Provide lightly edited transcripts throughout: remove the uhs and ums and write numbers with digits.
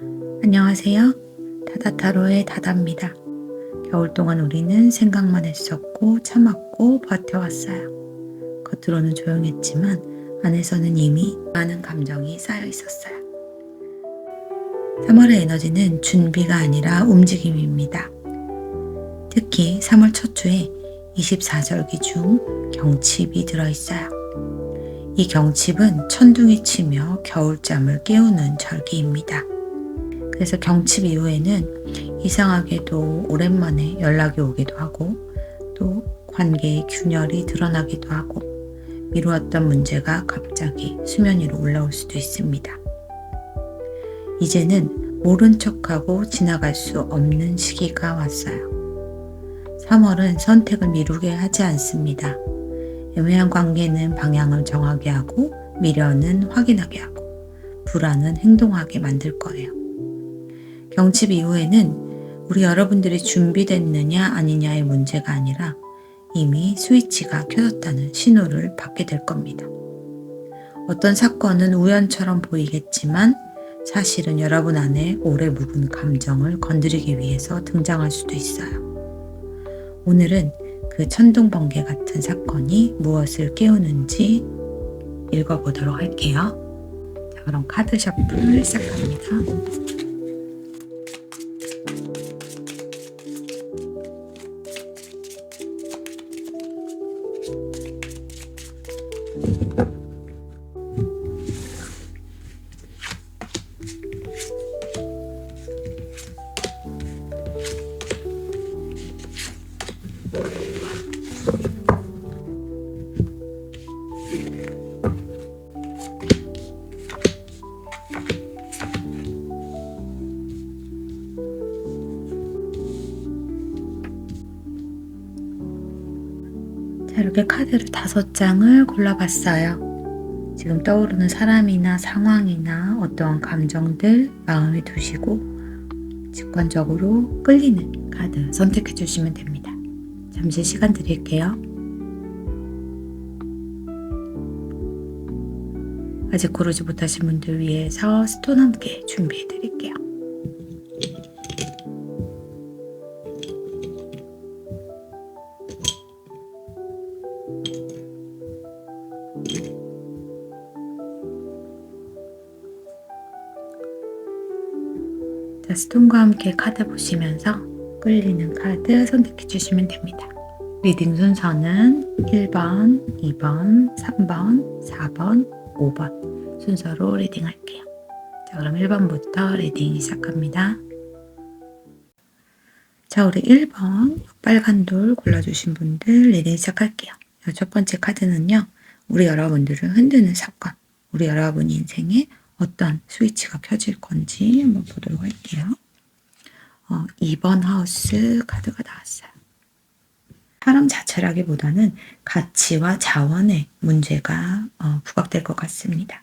안녕하세요. 다다타로의 다다입니다. 겨울 동안 우리는 생각만 했었고 참았고 버텨왔어요. 겉으로는 조용했지만 안에서는 이미 많은 감정이 쌓여 있었어요. 3월의 에너지는 준비가 아니라 움직임입니다. 특히 3월 첫 주에 24절기 중 경칩이 들어있어요. 이 경칩은 천둥이 치며 겨울잠을 깨우는 절기입니다. 그래서 경칩 이후에는 이상하게도 오랜만에 연락이 오기도 하고 또 관계의 균열이 드러나기도 하고 미루었던 문제가 갑자기 수면 위로 올라올 수도 있습니다. 이제는 모른 척하고 지나갈 수 없는 시기가 왔어요. 3월은 선택을 미루게 하지 않습니다. 애매한 관계는 방향을 정하게 하고 미련은 확인하게 하고 불안은 행동하게 만들 거예요. 경칩 이후에는 우리 여러분들이 준비됐느냐 아니냐의 문제가 아니라 이미 스위치가 켜졌다는 신호를 받게 될 겁니다. 어떤 사건은 우연처럼 보이겠지만 사실은 여러분 안에 오래 묵은 감정을 건드리기 위해서 등장할 수도 있어요. 오늘은 그 천둥번개 같은 사건이 무엇을 깨우는지 읽어보도록 할게요. 자, 그럼 카드 셔플을 시작합니다. 자, 이렇게 카드를 5장을 골라봤어요. 지금 떠오르는 사람이나 상황이나 어떠한 감정들 마음에 두시고 직관적으로 끌리는 카드 선택해 주시면 됩니다. 잠시 시간 드릴게요. 아직 고르지 못하신 분들 위해서 스톤 함께 준비해 드릴게요. 자, 스톤과 함께 카드 보시면서 끌리는 카드 선택해 주시면 됩니다. 리딩 순서는 1번, 2번, 3번, 4번, 5번 순서로 리딩 할게요. 자, 그럼 1번부터 리딩 시작합니다. 자, 우리 1번 빨간 돌 골라주신 분들 리딩 시작할게요. 첫 번째 카드는요, 우리 여러분들을 흔드는 사건, 우리 여러분 인생에 어떤 스위치가 켜질 건지 한번 보도록 할게요. 2번 하우스 카드가 나왔어요. 사람 자체라기보다는 가치와 자원의 문제가 부각될 것 같습니다.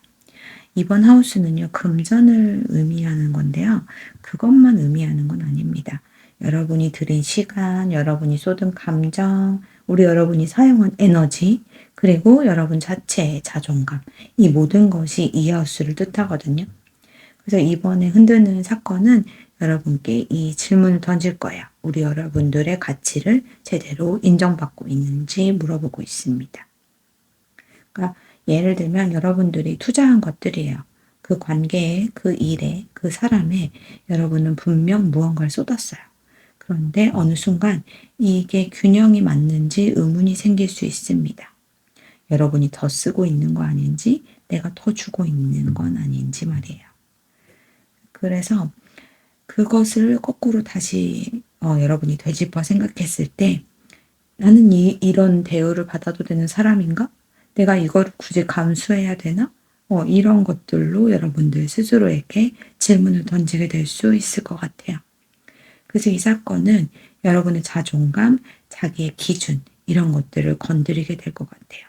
2번 하우스는요, 금전을 의미하는 건데요. 그것만 의미하는 건 아닙니다. 여러분이 들인 시간, 여러분이 쏟은 감정, 우리 여러분이 사용한 에너지, 그리고 여러분 자체의 자존감, 이 모든 것이 이 하우스를 뜻하거든요. 그래서 이번에 흔드는 사건은 여러분께 이 질문을 던질 거예요. 우리 여러분들의 가치를 제대로 인정받고 있는지 물어보고 있습니다. 그러니까 예를 들면 여러분들이 투자한 것들이에요. 그 관계에, 그 일에, 그 사람에 여러분은 분명 무언가를 쏟았어요. 그런데 어느 순간 이게 균형이 맞는지 의문이 생길 수 있습니다. 여러분이 더 쓰고 있는 거 아닌지, 내가 더 주고 있는 건 아닌지 말이에요. 그래서 그것을 거꾸로 다시 여러분이 되짚어 생각했을 때 나는 이런 대우를 받아도 되는 사람인가? 내가 이걸 굳이 감수해야 되나? 이런 것들로 여러분들 스스로에게 질문을 던지게 될 수 있을 것 같아요. 그래서 이 사건은 여러분의 자존감, 자기의 기준 이런 것들을 건드리게 될 것 같아요.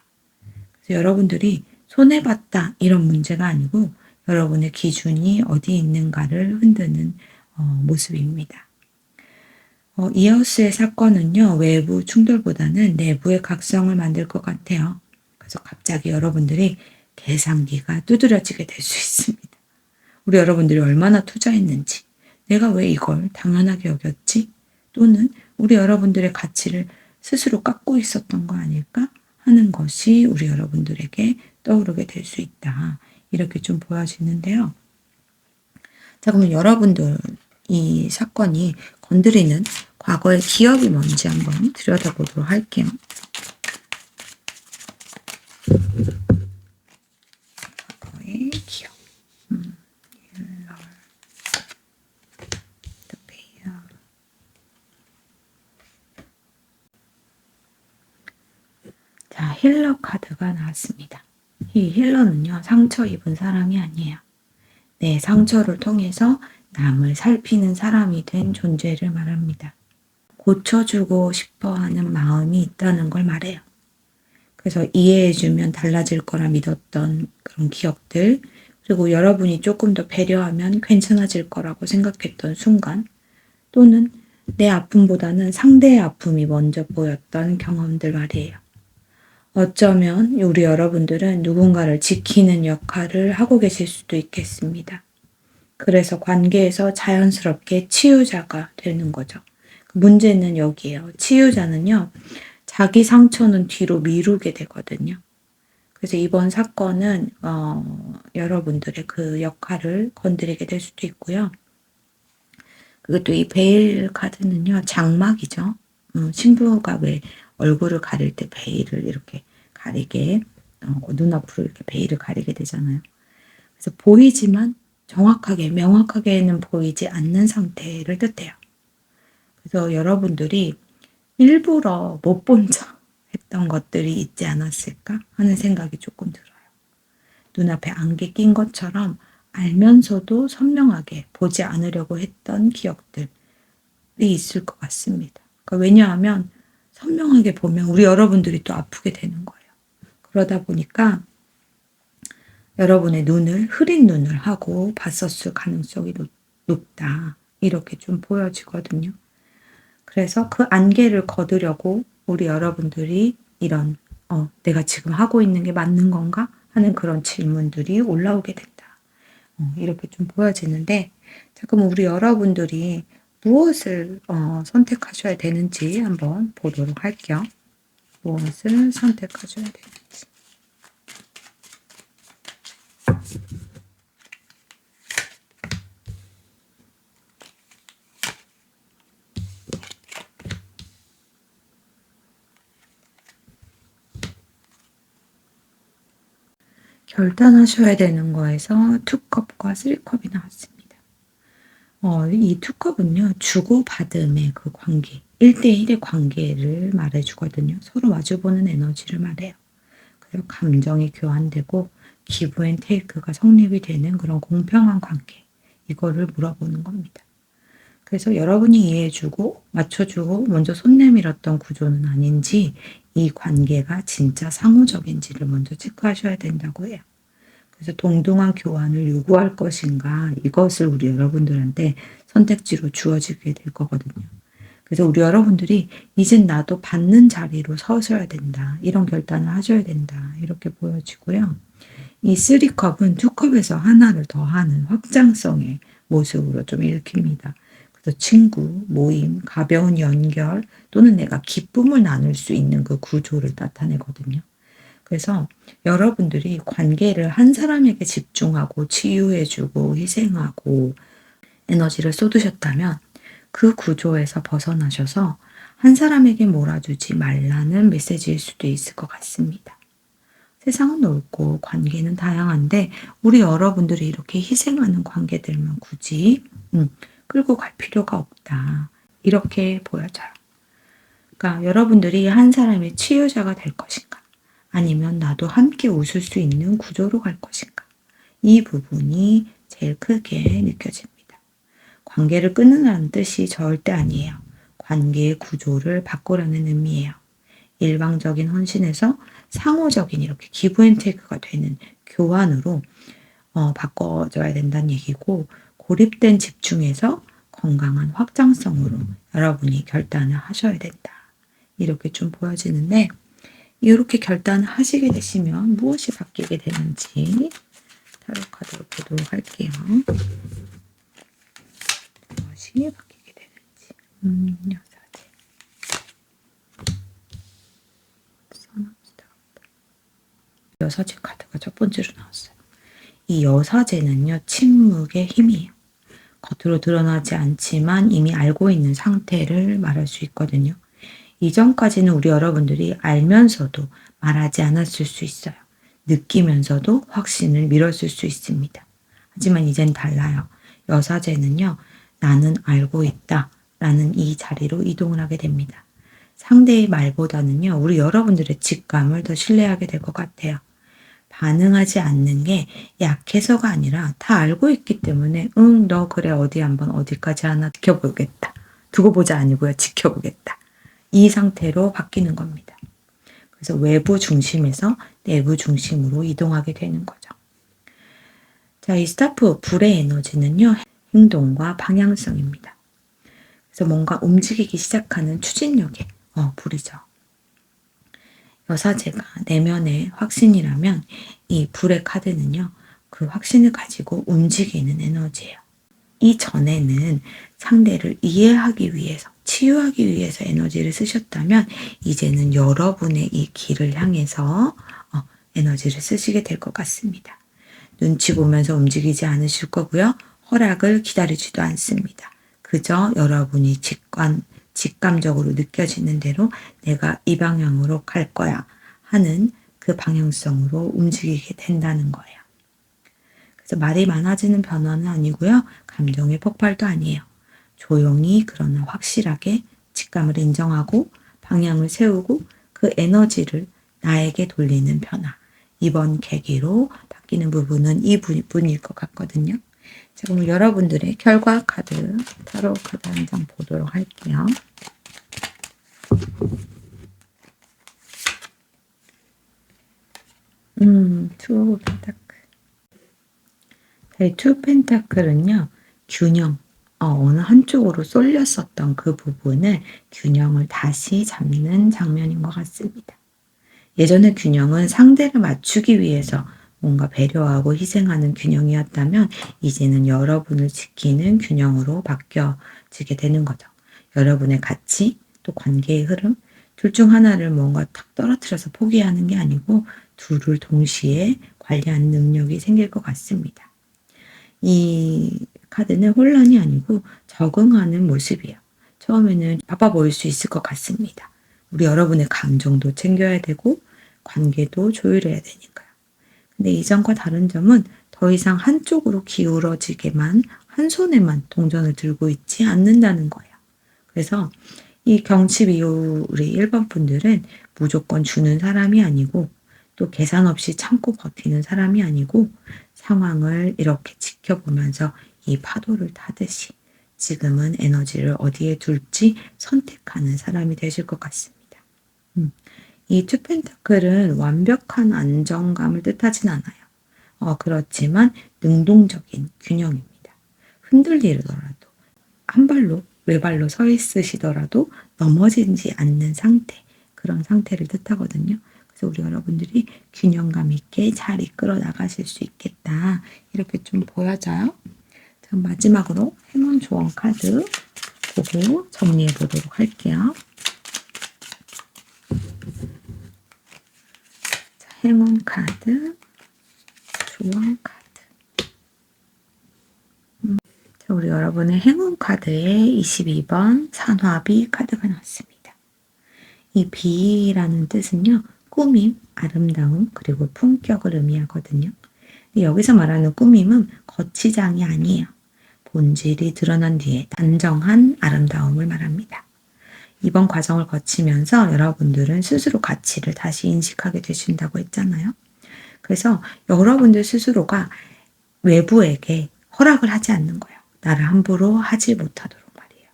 그래서 여러분들이 손해봤다 이런 문제가 아니고 여러분의 기준이 어디 있는가를 흔드는 모습입니다. 이 하우스의 사건은요, 외부 충돌보다는 내부의 각성을 만들 것 같아요. 그래서 갑자기 여러분들이 계산기가 두드려지게 될 수 있습니다. 우리 여러분들이 얼마나 투자했는지, 내가 왜 이걸 당연하게 여겼지? 또는 우리 여러분들의 가치를 스스로 깎고 있었던 거 아닐까 하는 것이 우리 여러분들에게 떠오르게 될 수 있다. 이렇게 좀 보여지는데요. 자, 그러면 여러분들 이 사건이 건드리는 과거의 기억이 뭔지 한번 들여다보도록 할게요. 과거의 기억. 자, 힐러 카드가 나왔습니다. 이 힐러는요, 상처 입은 사람이 아니에요. 내 상처를 통해서 남을 살피는 사람이 된 존재를 말합니다. 고쳐주고 싶어 하는 마음이 있다는 걸 말해요. 그래서 이해해주면 달라질 거라 믿었던 그런 기억들, 그리고 여러분이 조금 더 배려하면 괜찮아질 거라고 생각했던 순간, 또는 내 아픔보다는 상대의 아픔이 먼저 보였던 경험들 말이에요. 어쩌면 우리 여러분들은 누군가를 지키는 역할을 하고 계실 수도 있겠습니다. 그래서 관계에서 자연스럽게 치유자가 되는 거죠. 문제는 여기에요. 치유자는요, 자기 상처는 뒤로 미루게 되거든요. 그래서 이번 사건은 여러분들의 그 역할을 건드리게 될 수도 있고요. 그리고 또 이 베일 카드는요, 장막이죠. 신부가 왜 얼굴을 가릴 때 베일을 이렇게 가리게, 눈앞으로 이렇게 베일을 가리게 되잖아요. 그래서 보이지만 정확하게, 명확하게는 보이지 않는 상태를 뜻해요. 그래서 여러분들이 일부러 못 본 척 했던 것들이 있지 않았을까 하는 생각이 조금 들어요. 눈앞에 안개 낀 것처럼 알면서도 선명하게 보지 않으려고 했던 기억들이 있을 것 같습니다. 그러니까 왜냐하면 선명하게 보면 우리 여러분들이 또 아프게 되는 거예요. 그러다 보니까 여러분의 눈을 흐린 눈을 하고 봤었을 가능성이 높다. 이렇게 좀 보여지거든요. 그래서 그 안개를 거두려고 우리 여러분들이 이런 내가 지금 하고 있는 게 맞는 건가? 하는 그런 질문들이 올라오게 된다. 이렇게 좀 보여지는데, 자, 그럼 우리 여러분들이 무엇을 선택하셔야 되는지 한번 보도록 할게요. 무엇을 선택하셔야 되는지. 결단하셔야 되는 거에서 2컵과 3컵이 나왔습니다. 이 2컵은요, 주고받음의 그 관계, 1대1의 관계를 말해주거든요. 서로 마주보는 에너지를 말해요. 그래서 감정이 교환되고 기브 앤 테이크가 성립이 되는 그런 공평한 관계, 이거를 물어보는 겁니다. 그래서 여러분이 이해해주고 맞춰주고 먼저 손 내밀었던 구조는 아닌지, 이 관계가 진짜 상호적인지를 먼저 체크하셔야 된다고 해요. 그래서 동등한 교환을 요구할 것인가, 이것을 우리 여러분들한테 선택지로 주어지게 될 거거든요. 그래서 우리 여러분들이 이젠 나도 받는 자리로 서셔야 된다. 이런 결단을 하셔야 된다. 이렇게 보여지고요. 이 3컵은 2컵에서 하나를 더하는 확장성의 모습으로 좀 읽힙니다. 그래서 친구, 모임, 가벼운 연결 또는 내가 기쁨을 나눌 수 있는 그 구조를 나타내거든요. 그래서 여러분들이 관계를 한 사람에게 집중하고 치유해주고 희생하고 에너지를 쏟으셨다면 그 구조에서 벗어나셔서 한 사람에게 몰아주지 말라는 메시지일 수도 있을 것 같습니다. 세상은 넓고 관계는 다양한데 우리 여러분들이 이렇게 희생하는 관계들만 굳이 끌고 갈 필요가 없다. 이렇게 보여져요. 그러니까 여러분들이 한 사람의 치유자가 될 것인가, 아니면 나도 함께 웃을 수 있는 구조로 갈 것인가, 이 부분이 제일 크게 느껴집니다. 관계를 끊으라는 뜻이 절대 아니에요. 관계의 구조를 바꾸라는 의미예요. 일방적인 헌신에서 상호적인 이렇게 기브 앤 테이크가 되는 교환으로 바꿔줘야 된다는 얘기고, 고립된 집중에서 건강한 확장성으로 여러분이 결단을 하셔야 된다. 이렇게 좀 보여지는데, 이렇게 결단을 하시게 되시면 무엇이 바뀌게 되는지 타로 카드로 보도록 할게요. 무엇이 바뀌게 되는지. 여사제. 여사제 카드가 첫 번째로 나왔어요. 이 여사제는요, 침묵의 힘이에요. 겉으로 드러나지 않지만 이미 알고 있는 상태를 말할 수 있거든요. 이전까지는 우리 여러분들이 알면서도 말하지 않았을 수 있어요. 느끼면서도 확신을 밀었을 수 있습니다. 하지만 이젠 달라요. 여사제는요, 나는 알고 있다 라는 이 자리로 이동을 하게 됩니다. 상대의 말보다는요, 우리 여러분들의 직감을 더 신뢰하게 될 것 같아요. 반응하지 않는 게 약해서가 아니라 다 알고 있기 때문에 너 그래 어디 한번 어디까지 하나 지켜보겠다. 두고 보자 아니고요. 지켜보겠다. 이 상태로 바뀌는 겁니다. 그래서 외부 중심에서 내부 중심으로 이동하게 되는 거죠. 자, 이 스타프 불의 에너지는요. 행동과 방향성입니다. 그래서 뭔가 움직이기 시작하는 추진력의 불이죠. 여사제가 내면의 확신이라면 이 불의 카드는요. 그 확신을 가지고 움직이는 에너지예요. 이전에는 상대를 이해하기 위해서, 치유하기 위해서 에너지를 쓰셨다면 이제는 여러분의 이 길을 향해서 에너지를 쓰시게 될 것 같습니다. 눈치 보면서 움직이지 않으실 거고요. 허락을 기다리지도 않습니다. 그저 여러분이 직감적으로 느껴지는 대로 내가 이 방향으로 갈 거야 하는 그 방향성으로 움직이게 된다는 거예요. 그래서 말이 많아지는 변화는 아니고요. 감정의 폭발도 아니에요. 조용히 그러나 확실하게 직감을 인정하고 방향을 세우고 그 에너지를 나에게 돌리는 변화. 이번 계기로 바뀌는 부분은 이 부분일 것 같거든요. 자, 그럼 여러분들의 결과 카드, 타로 카드 한 장 보도록 할게요. 투 펜타클. 투 펜타클은요, 균형, 어느 한쪽으로 쏠렸었던 그 부분을 균형을 다시 잡는 장면인 것 같습니다. 예전의 균형은 상대를 맞추기 위해서 뭔가 배려하고 희생하는 균형이었다면 이제는 여러분을 지키는 균형으로 바뀌어지게 되는 거죠. 여러분의 가치, 또 관계의 흐름, 둘 중 하나를 뭔가 탁 떨어뜨려서 포기하는 게 아니고 둘을 동시에 관리하는 능력이 생길 것 같습니다. 이 카드는 혼란이 아니고 적응하는 모습이에요. 처음에는 바빠 보일 수 있을 것 같습니다. 우리 여러분의 감정도 챙겨야 되고 관계도 조율해야 되니까요. 근데 이전과 다른 점은 더 이상 한쪽으로 기울어지게만 한 손에만 동전을 들고 있지 않는다는 거예요. 그래서 이 경칩 이후 우리 1번 분들은 무조건 주는 사람이 아니고 또 계산 없이 참고 버티는 사람이 아니고 상황을 이렇게 지켜보면서 이 파도를 타듯이 지금은 에너지를 어디에 둘지 선택하는 사람이 되실 것 같습니다. 이 투 펜타클은 완벽한 안정감을 뜻하진 않아요. 그렇지만 능동적인 균형입니다. 흔들리더라도 한 발로 외발로 서 있으시더라도 넘어지지 않는 상태, 그런 상태를 뜻하거든요. 그래서 우리 여러분들이 균형감 있게 잘 이끌어 나가실 수 있겠다. 이렇게 좀 보여져요. 자, 마지막으로 행운 조언 카드 보고 정리해 보도록 할게요. 자, 행운 카드, 조언 카드. 자, 우리 여러분의 행운 카드에 22번 산화비 카드가 나왔습니다. 이 비라는 뜻은요. 꾸밈, 아름다움, 그리고 품격을 의미하거든요. 여기서 말하는 꾸밈은 거치장이 아니에요. 본질이 드러난 뒤에 단정한 아름다움을 말합니다. 이번 과정을 거치면서 여러분들은 스스로 가치를 다시 인식하게 되신다고 했잖아요. 그래서 여러분들 스스로가 외부에게 허락을 하지 않는 거예요. 나를 함부로 하지 못하도록 말이에요.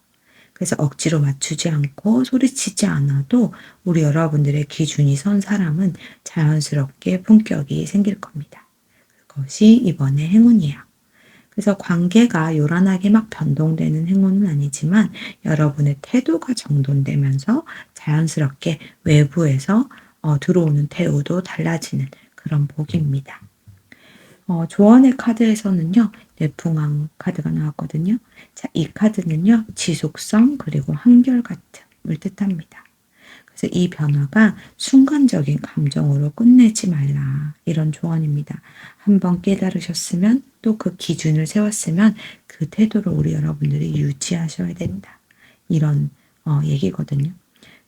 그래서 억지로 맞추지 않고 소리치지 않아도 우리 여러분들의 기준이 선 사람은 자연스럽게 품격이 생길 겁니다. 그것이 이번의 행운이에요. 그래서 관계가 요란하게 막 변동되는 행운은 아니지만 여러분의 태도가 정돈되면서 자연스럽게 외부에서 들어오는 태우도 달라지는 그런 복입니다. 조언의 카드에서는요. 내풍왕 카드가 나왔거든요. 자, 이 카드는요. 지속성 그리고 한결같음을 뜻합니다. 그래서 이 변화가 순간적인 감정으로 끝내지 말라. 이런 조언입니다. 한번 깨달으셨으면 또 그 기준을 세웠으면 그 태도를 우리 여러분들이 유지하셔야 된다. 이런 얘기거든요.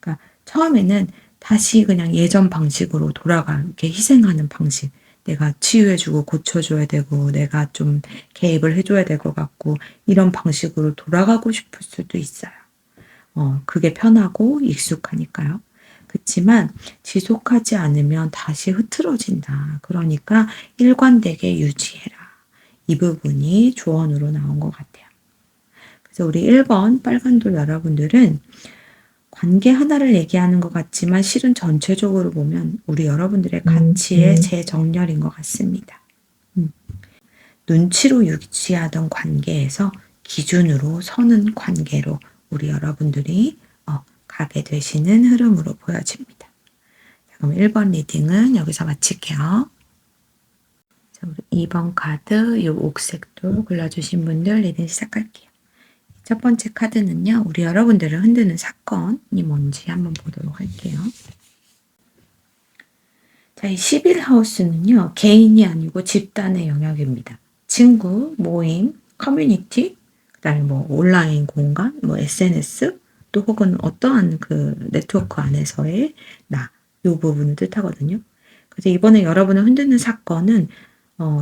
그러니까 처음에는 다시 그냥 예전 방식으로 이렇게 희생하는 방식. 내가 치유해주고 고쳐줘야 되고 내가 좀 개입을 해줘야 될 것 같고 이런 방식으로 돌아가고 싶을 수도 있어요. 그게 편하고 익숙하니까요. 그치만 지속하지 않으면 다시 흐트러진다. 그러니까 일관되게 유지해라. 이 부분이 조언으로 나온 것 같아요. 그래서 우리 1번 빨간돌 여러분들은 관계 하나를 얘기하는 것 같지만 실은 전체적으로 보면 우리 여러분들의 가치의 재정렬인 것 같습니다. 눈치로 유지하던 관계에서 기준으로 서는 관계로 우리 여러분들이 가게 되시는 흐름으로 보여집니다. 자, 그럼 1번 리딩은 여기서 마칠게요. 자, 우리 2번 카드 이 옥색도 골라주신 분들 리딩 시작할게요. 첫 번째 카드는요. 우리 여러분들을 흔드는 사건이 뭔지 한번 보도록 할게요. 자, 이 11하우스는요. 개인이 아니고 집단의 영역입니다. 친구, 모임, 커뮤니티, 그다음에 뭐 온라인 공간, 뭐 SNS, 또 혹은 어떠한 그 네트워크 안에서의 이 부분을 뜻하거든요. 그래서 이번에 여러분을 흔드는 사건은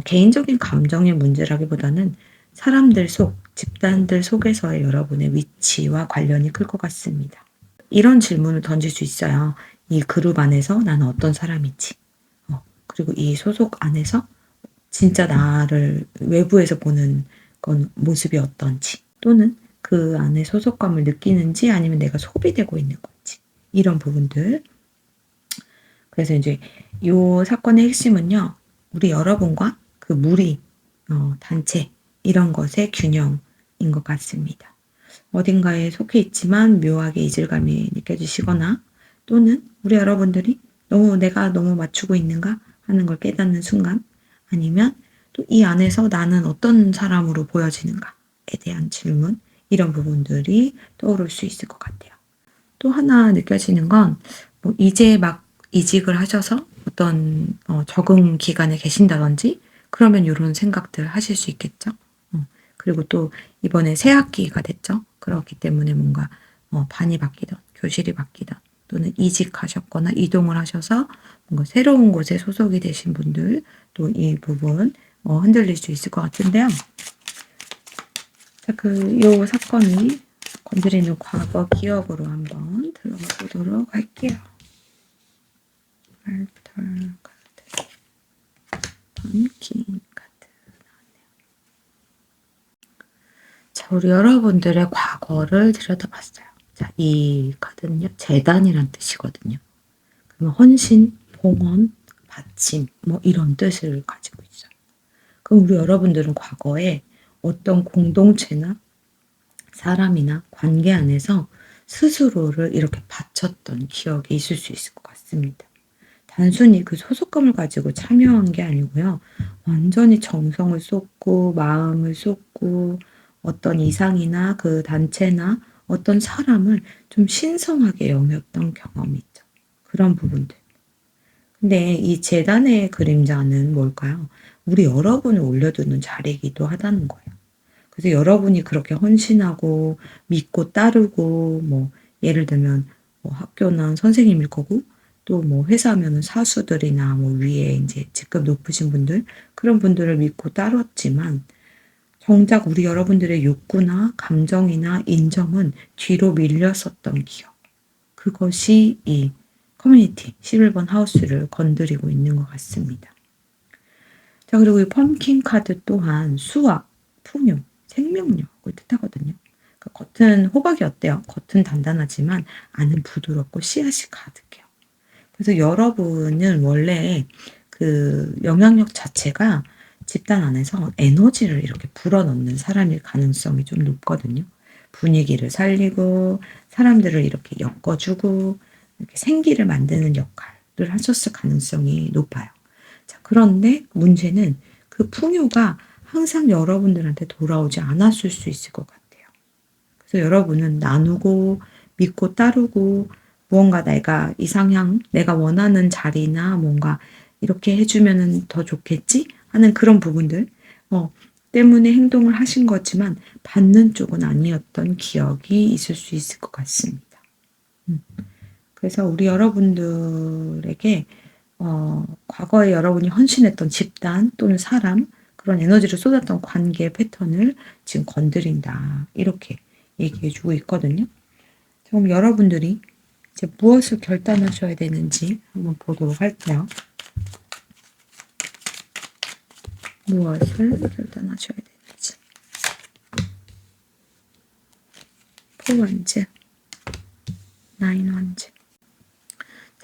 개인적인 감정의 문제라기보다는 사람들 집단들 속에서의 여러분의 위치와 관련이 클 것 같습니다. 이런 질문을 던질 수 있어요. 이 그룹 안에서 나는 어떤 사람이지? 그리고 이 소속 안에서 진짜 나를 외부에서 보는 건 모습이 어떤지, 또는 그 안에 소속감을 느끼는지 아니면 내가 소비되고 있는 건지, 이런 부분들. 그래서 이제 이 사건의 핵심은요. 우리 여러분과 그 무리, 단체 이런 것의 균형인 것 같습니다. 어딘가에 속해 있지만 묘하게 이질감이 느껴지시거나, 또는 우리 여러분들이 내가 너무 맞추고 있는가 하는 걸 깨닫는 순간, 아니면 또 이 안에서 나는 어떤 사람으로 보여지는가에 대한 질문, 이런 부분들이 떠오를 수 있을 것 같아요. 또 하나 느껴지는 건 뭐 이제 막 이직을 하셔서 어떤 적응 기간에 계신다든지 그러면 이런 생각들 하실 수 있겠죠. 그리고 또 이번에 새 학기가 됐죠. 그렇기 때문에 뭔가 반이 바뀌던 교실이 바뀌던 또는 이직하셨거나 이동을 하셔서 뭔가 새로운 곳에 소속이 되신 분들 또 이 부분 흔들릴 수 있을 것 같은데요. 자, 요 사건이 건드리는 과거 기억으로 한번 들어가 보도록 할게요. 알털 카드, 펌킨 카드 나왔네요. 자, 우리 여러분들의 과거를 들여다봤어요. 자, 이 카드는요, 재단이란 뜻이거든요. 그러면 헌신, 봉헌, 바침, 뭐 이런 뜻을 가지고 있어요. 그럼 우리 여러분들은 과거에 어떤 공동체나 사람이나 관계 안에서 스스로를 이렇게 바쳤던 기억이 있을 수 있을 것 같습니다. 단순히 그 소속감을 가지고 참여한 게 아니고요. 완전히 정성을 쏟고 마음을 쏟고 어떤 이상이나 그 단체나 어떤 사람을 좀 신성하게 여겼던 경험이 있죠. 그런 부분들. 근데 이 재단의 그림자는 뭘까요? 우리 여러분을 올려두는 자리이기도 하다는 거예요. 그래서 여러분이 그렇게 헌신하고 믿고 따르고 뭐 예를 들면 뭐 학교는 선생님일 거고 또 뭐 회사면은 사수들이나 뭐 위에 이제 직급 높으신 분들 그런 분들을 믿고 따랐지만 정작 우리 여러분들의 욕구나 감정이나 인정은 뒤로 밀렸었던 기억. 그것이 이 커뮤니티 11번 하우스를 건드리고 있는 것 같습니다. 자, 그리고 이 펌킨 카드 또한 수확, 풍요, 생명력을 뜻하거든요. 그러니까 겉은 호박이 어때요? 겉은 단단하지만 안은 부드럽고 씨앗이 가득해요. 그래서 여러분은 원래 그 영향력 자체가 집단 안에서 에너지를 이렇게 불어넣는 사람일 가능성이 좀 높거든요. 분위기를 살리고 사람들을 이렇게 엮어주고 이렇게 생기를 만드는 역할을 하셨을 가능성이 높아요. 자, 그런데 문제는 그 풍요가 항상 여러분들한테 돌아오지 않았을 수 있을 것 같아요. 그래서 여러분은 나누고 믿고 따르고 무언가 내가 이상향, 내가 원하는 자리나 뭔가 이렇게 해주면 더 좋겠지 하는 그런 부분들 때문에 행동을 하신 거지만 받는 쪽은 아니었던 기억이 있을 수 있을 것 같습니다. 그래서 우리 여러분들에게 과거에 여러분이 헌신했던 집단 또는 사람 그런 에너지를 쏟았던 관계 패턴을 지금 건드린다 이렇게 얘기해 주고 있거든요. 그럼 여러분들이 이제 무엇을 결단하셔야 되는지 한번 보도록 할게요. 무엇을 결단하셔야 되는지. 포완즈, 나인완즈.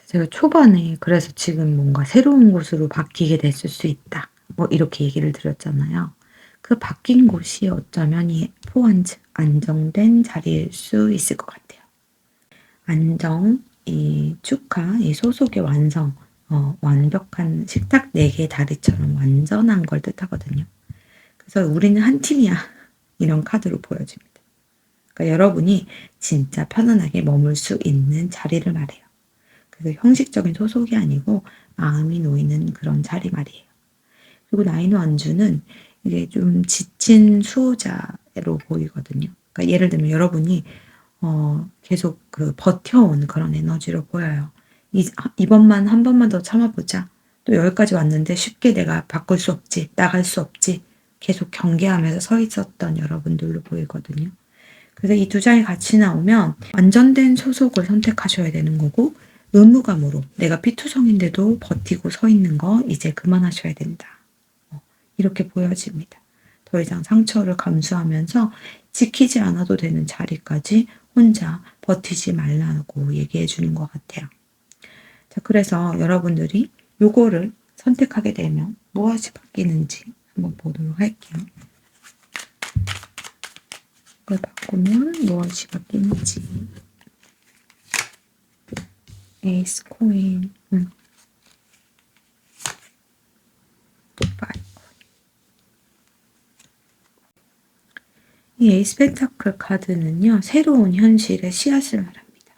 제가 초반에 그래서 지금 뭔가 새로운 곳으로 바뀌게 됐을 수 있다. 뭐 이렇게 얘기를 드렸잖아요. 그 바뀐 곳이 어쩌면 이 포완즈, 안정된 자리일 수 있을 것 같아요. 안정, 이 축하, 이 소속의 완성, 완벽한 식탁 4개의 다리처럼 완전한 걸 뜻하거든요. 그래서 우리는 한 팀이야. 이런 카드로 보여집니다. 그러니까 여러분이 진짜 편안하게 머물 수 있는 자리를 말해요. 그래서 형식적인 소속이 아니고 마음이 놓이는 그런 자리 말이에요. 그리고 나인호 안주는 이게 좀 지친 수호자로 보이거든요. 그러니까 예를 들면 여러분이 계속 그 버텨온 그런 에너지로 보여요. 이번만 한 번만 더 참아보자. 또 여기까지 왔는데 쉽게 내가 바꿀 수 없지. 나갈 수 없지. 계속 경계하면서 서 있었던 여러분들로 보이거든요. 그래서 이 두 장이 같이 나오면 완전된 소속을 선택하셔야 되는 거고 의무감으로 내가 피투성인데도 버티고 서 있는 거 이제 그만하셔야 된다. 이렇게 보여집니다. 더 이상 상처를 감수하면서 지키지 않아도 되는 자리까지 혼자 버티지 말라고 얘기해 주는 것 같아요. 자, 그래서 여러분들이 요거를 선택하게 되면 무엇이 바뀌는지 한번 보도록 할게요. 이걸 바꾸면 무엇이 바뀌는지. 에이스 코인, 이 에이스 펜타클 카드는요, 새로운 현실의 씨앗을 말합니다.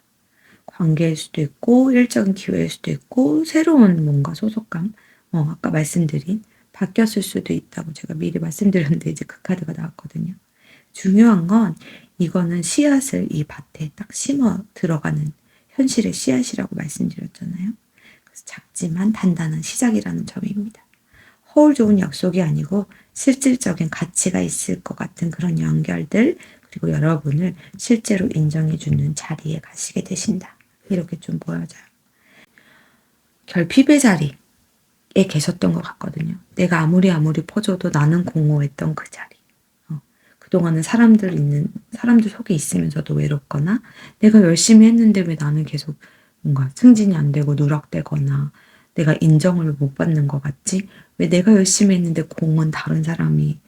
관계일 수도 있고, 일적인 기회일 수도 있고, 새로운 뭔가 소속감, 아까 말씀드린, 바뀌었을 수도 있다고 제가 미리 말씀드렸는데, 이제 그 카드가 나왔거든요. 중요한 건, 이거는 씨앗을 이 밭에 딱 심어 들어가는 현실의 씨앗이라고 말씀드렸잖아요. 그래서 작지만 단단한 시작이라는 점입니다. 허울 좋은 약속이 아니고 실질적인 가치가 있을 것 같은 그런 연결들 그리고 여러분을 실제로 인정해주는 자리에 가시게 되신다. 이렇게 좀 보여져요. 결핍의 자리에 계셨던 것 같거든요. 내가 아무리 퍼줘도 나는 공허했던 그 자리. 그동안은 사람들 속에 있으면서도 외롭거나 내가 열심히 했는데 왜 나는 계속 뭔가 승진이 안 되고 누락되거나 내가 인정을 못 받는 것 같지? 왜 내가 열심히 했는데 공은 다른 사람이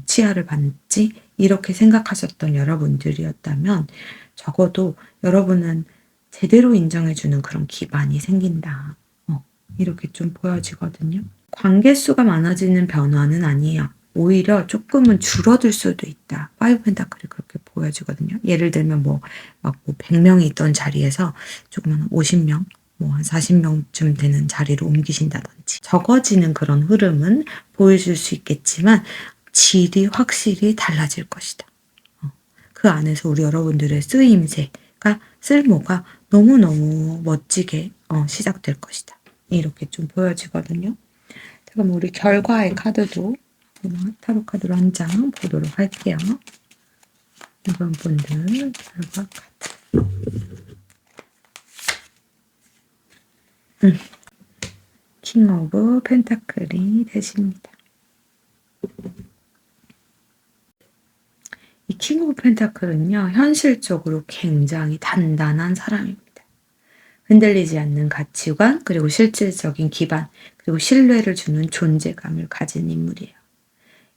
치아를 받지? 이렇게 생각하셨던 여러분들이었다면 적어도 여러분은 제대로 인정해주는 그런 기반이 생긴다. 이렇게 좀 보여지거든요. 관계수가 많아지는 변화는 아니에요. 오히려 조금은 줄어들 수도 있다. 파이브 펜타클이 그렇게 보여지거든요. 예를 들면 100명이 있던 자리에서 조금 한 50명, 한 40명쯤 되는 자리로 옮기신다든지 적어지는 그런 흐름은 보여줄 수 있겠지만 질이 확실히 달라질 것이다. 그 안에서 우리 여러분들의 쓰임새가 쓸모가 너무너무 멋지게 시작될 것이다. 이렇게 좀 보여지거든요. 그럼 우리 결과의 카드도 타로 카드로 한 장 보도록 할게요. 이번 분들 결과 카드. 킹 오브 펜타클이 되십니다. 이 킹 오브 펜타클은요, 현실적으로 굉장히 단단한 사람입니다. 흔들리지 않는 가치관, 그리고 실질적인 기반, 그리고 신뢰를 주는 존재감을 가진 인물이에요.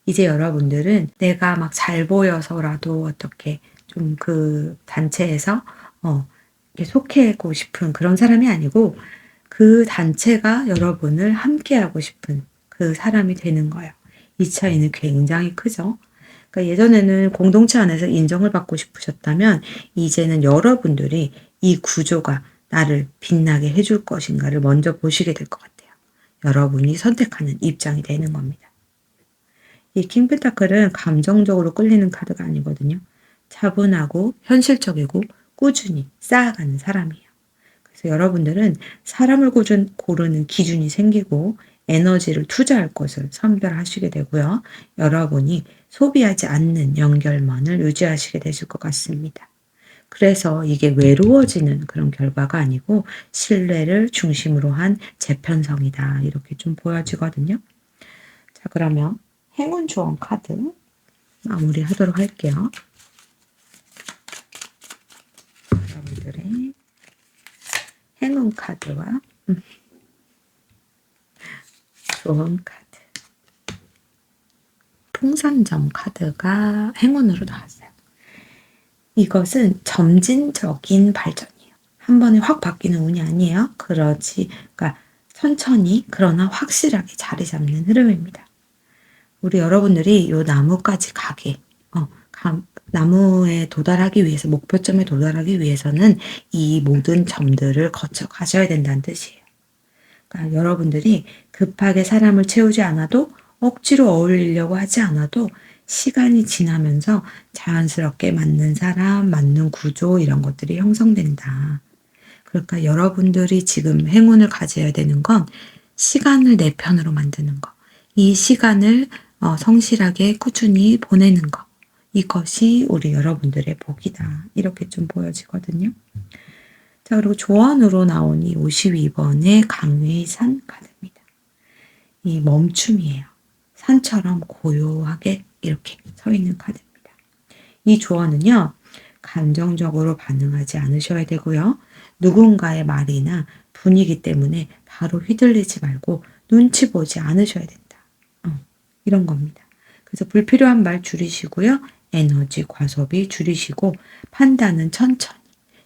이제 여러분들은 내가 막 잘 보여서라도 어떻게 좀 그 단체에서 속해고 싶은 그런 사람이 아니고 그 단체가 여러분을 함께하고 싶은 그 사람이 되는 거예요. 이 차이는 굉장히 크죠. 그러니까 예전에는 공동체 안에서 인정을 받고 싶으셨다면 이제는 여러분들이 이 구조가 나를 빛나게 해줄 것인가를 먼저 보시게 될 것 같아요. 여러분이 선택하는 입장이 되는 겁니다. 이 킹펜타클은 감정적으로 끌리는 카드가 아니거든요. 차분하고 현실적이고 꾸준히 쌓아가는 사람이에요. 그래서 여러분들은 사람을 고르는 기준이 생기고 에너지를 투자할 것을 선별하시게 되고요. 여러분이 소비하지 않는 연결망을 유지하시게 되실 것 같습니다. 그래서 이게 외로워지는 그런 결과가 아니고 신뢰를 중심으로 한 재편성이다. 이렇게 좀 보여지거든요. 자, 그러면 행운 조언 카드 마무리하도록 할게요. 여러분들의 행운 카드와 조언 카드. 풍선점 카드가 행운으로 나왔어요. 이것은 점진적인 발전이에요. 한 번에 확 바뀌는 운이 아니에요. 그러니까 천천히 그러나 확실하게 자리 잡는 흐름입니다. 우리 여러분들이 이 나무까지 가게, 나무에 도달하기 위해서, 목표점에 도달하기 위해서는 이 모든 점들을 거쳐 가셔야 된다는 뜻이에요. 그러니까 여러분들이 급하게 사람을 채우지 않아도 억지로 어울리려고 하지 않아도 시간이 지나면서 자연스럽게 맞는 사람, 맞는 구조 이런 것들이 형성된다. 그러니까 여러분들이 지금 행운을 가져야 되는 건 시간을 내 편으로 만드는 거. 이 시간을 성실하게 꾸준히 보내는 거. 이것이 우리 여러분들의 복이다. 이렇게 좀 보여지거든요. 자, 그리고 조언으로 나온 이 52번의 강의산 카드입니다. 이 멈춤이에요. 산처럼 고요하게 이렇게 서 있는 카드입니다. 이 조언은요, 감정적으로 반응하지 않으셔야 되고요. 누군가의 말이나 분위기 때문에 바로 휘둘리지 말고 눈치 보지 않으셔야 된다. 이런 겁니다. 그래서 불필요한 말 줄이시고요. 에너지 과소비 줄이시고 판단은 천천히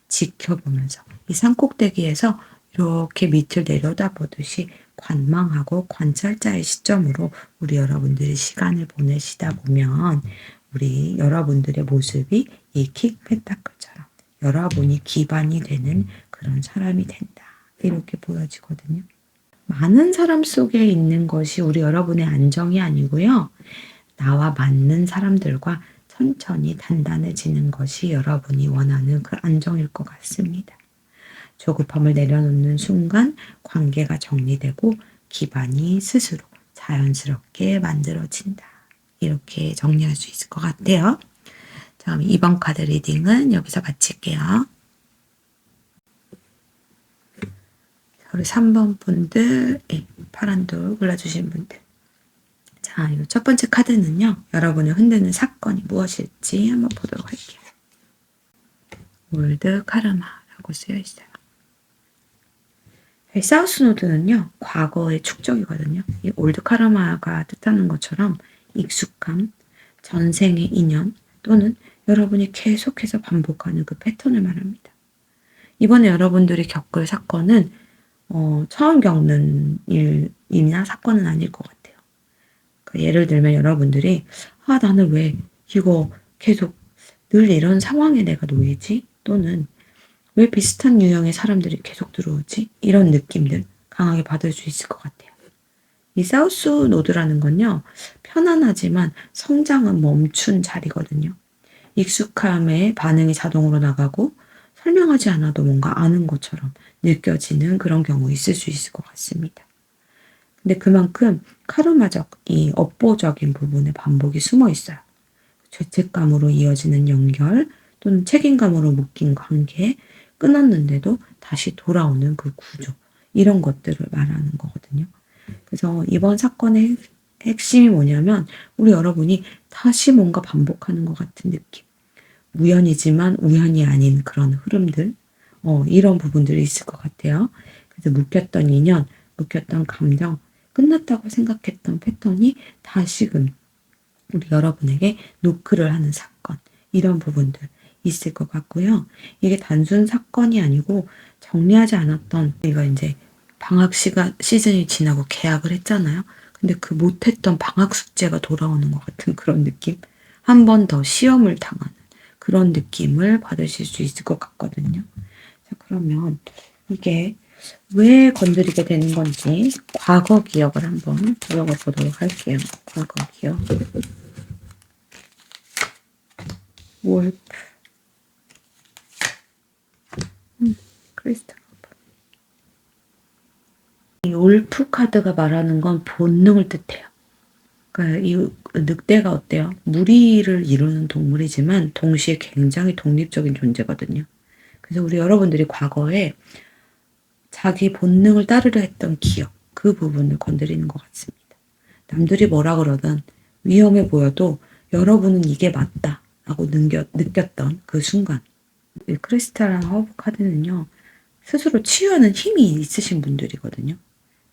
지켜보면서 이 산꼭대기에서 이렇게 밑을 내려다보듯이 관망하고 관찰자의 시점으로 우리 여러분들이 시간을 보내시다 보면 우리 여러분들의 모습이 이 킹펜타클처럼 여러분이 기반이 되는 그런 사람이 된다. 이렇게 보여지거든요. 많은 사람 속에 있는 것이 우리 여러분의 안정이 아니고요. 나와 맞는 사람들과 천천히 단단해지는 것이 여러분이 원하는 그 안정일 것 같습니다. 조급함을 내려놓는 순간 관계가 정리되고 기반이 스스로 자연스럽게 만들어진다. 이렇게 정리할 수 있을 것 같아요. 자, 그럼 이번 카드 리딩은 여기서 마칠게요. 우리 3번 분들, 파란 돌 골라주신 분들. 자, 이 첫 번째 카드는요. 여러분을 흔드는 사건이 무엇일지 한번 보도록 할게요. 올드 카르마라고 쓰여 있어요. 사우스 노드는요. 과거의 축적이거든요. 이 올드 카르마가 뜻하는 것처럼 익숙함, 전생의 인연 또는 여러분이 계속해서 반복하는 그 패턴을 말합니다. 이번에 여러분들이 겪을 사건은 처음 겪는 일이나 사건은 아닐 것 같아요. 그러니까 예를 들면 여러분들이 나는 왜 이거 계속 늘 이런 상황에 내가 놓이지? 또는 왜 비슷한 유형의 사람들이 계속 들어오지? 이런 느낌들 강하게 받을 수 있을 것 같아요. 이 사우스 노드라는 건요. 편안하지만 성장은 멈춘 자리거든요. 익숙함에 반응이 자동으로 나가고 설명하지 않아도 뭔가 아는 것처럼 느껴지는 그런 경우 있을 수 있을 것 같습니다. 근데 그만큼 카르마적, 이 업보적인 부분에 반복이 숨어 있어요. 죄책감으로 이어지는 연결 또는 책임감으로 묶인 관계, 끊었는데도 다시 돌아오는 그 구조, 이런 것들을 말하는 거거든요. 그래서 이번 사건의 핵심이 뭐냐면 우리 여러분이 다시 뭔가 반복하는 것 같은 느낌. 우연이지만 우연이 아닌 그런 흐름들, 이런 부분들이 있을 것 같아요. 그래서 묶였던 인연, 묶였던 감정, 끝났다고 생각했던 패턴이 다시금 우리 여러분에게 노크를 하는 사건, 이런 부분들 있을 것 같고요. 이게 단순 사건이 아니고 정리하지 않았던, 우리가 이제 방학 시즌이 지나고 개학을 했잖아요. 근데 그 못했던 방학 숙제가 돌아오는 것 같은 그런 느낌? 한 번 더 시험을 당하는 그런 느낌을 받으실 수 있을 것 같거든요. 자, 그러면 이게 왜 건드리게 되는 건지 과거 기억을 한번 들어가 보도록 할게요. 과거 기억. 월프. 크리스탈. 이 울프 카드가 말하는 건 본능을 뜻해요. 그러니까 이 늑대가 어때요? 무리를 이루는 동물이지만 동시에 굉장히 독립적인 존재거든요. 그래서 우리 여러분들이 과거에 자기 본능을 따르려 했던 기억, 그 부분을 건드리는 것 같습니다. 남들이 뭐라 그러든 위험해 보여도 여러분은 이게 맞다라고 느꼈던 그 순간. 이 크리스탈한 허브 카드는요, 스스로 치유하는 힘이 있으신 분들이거든요.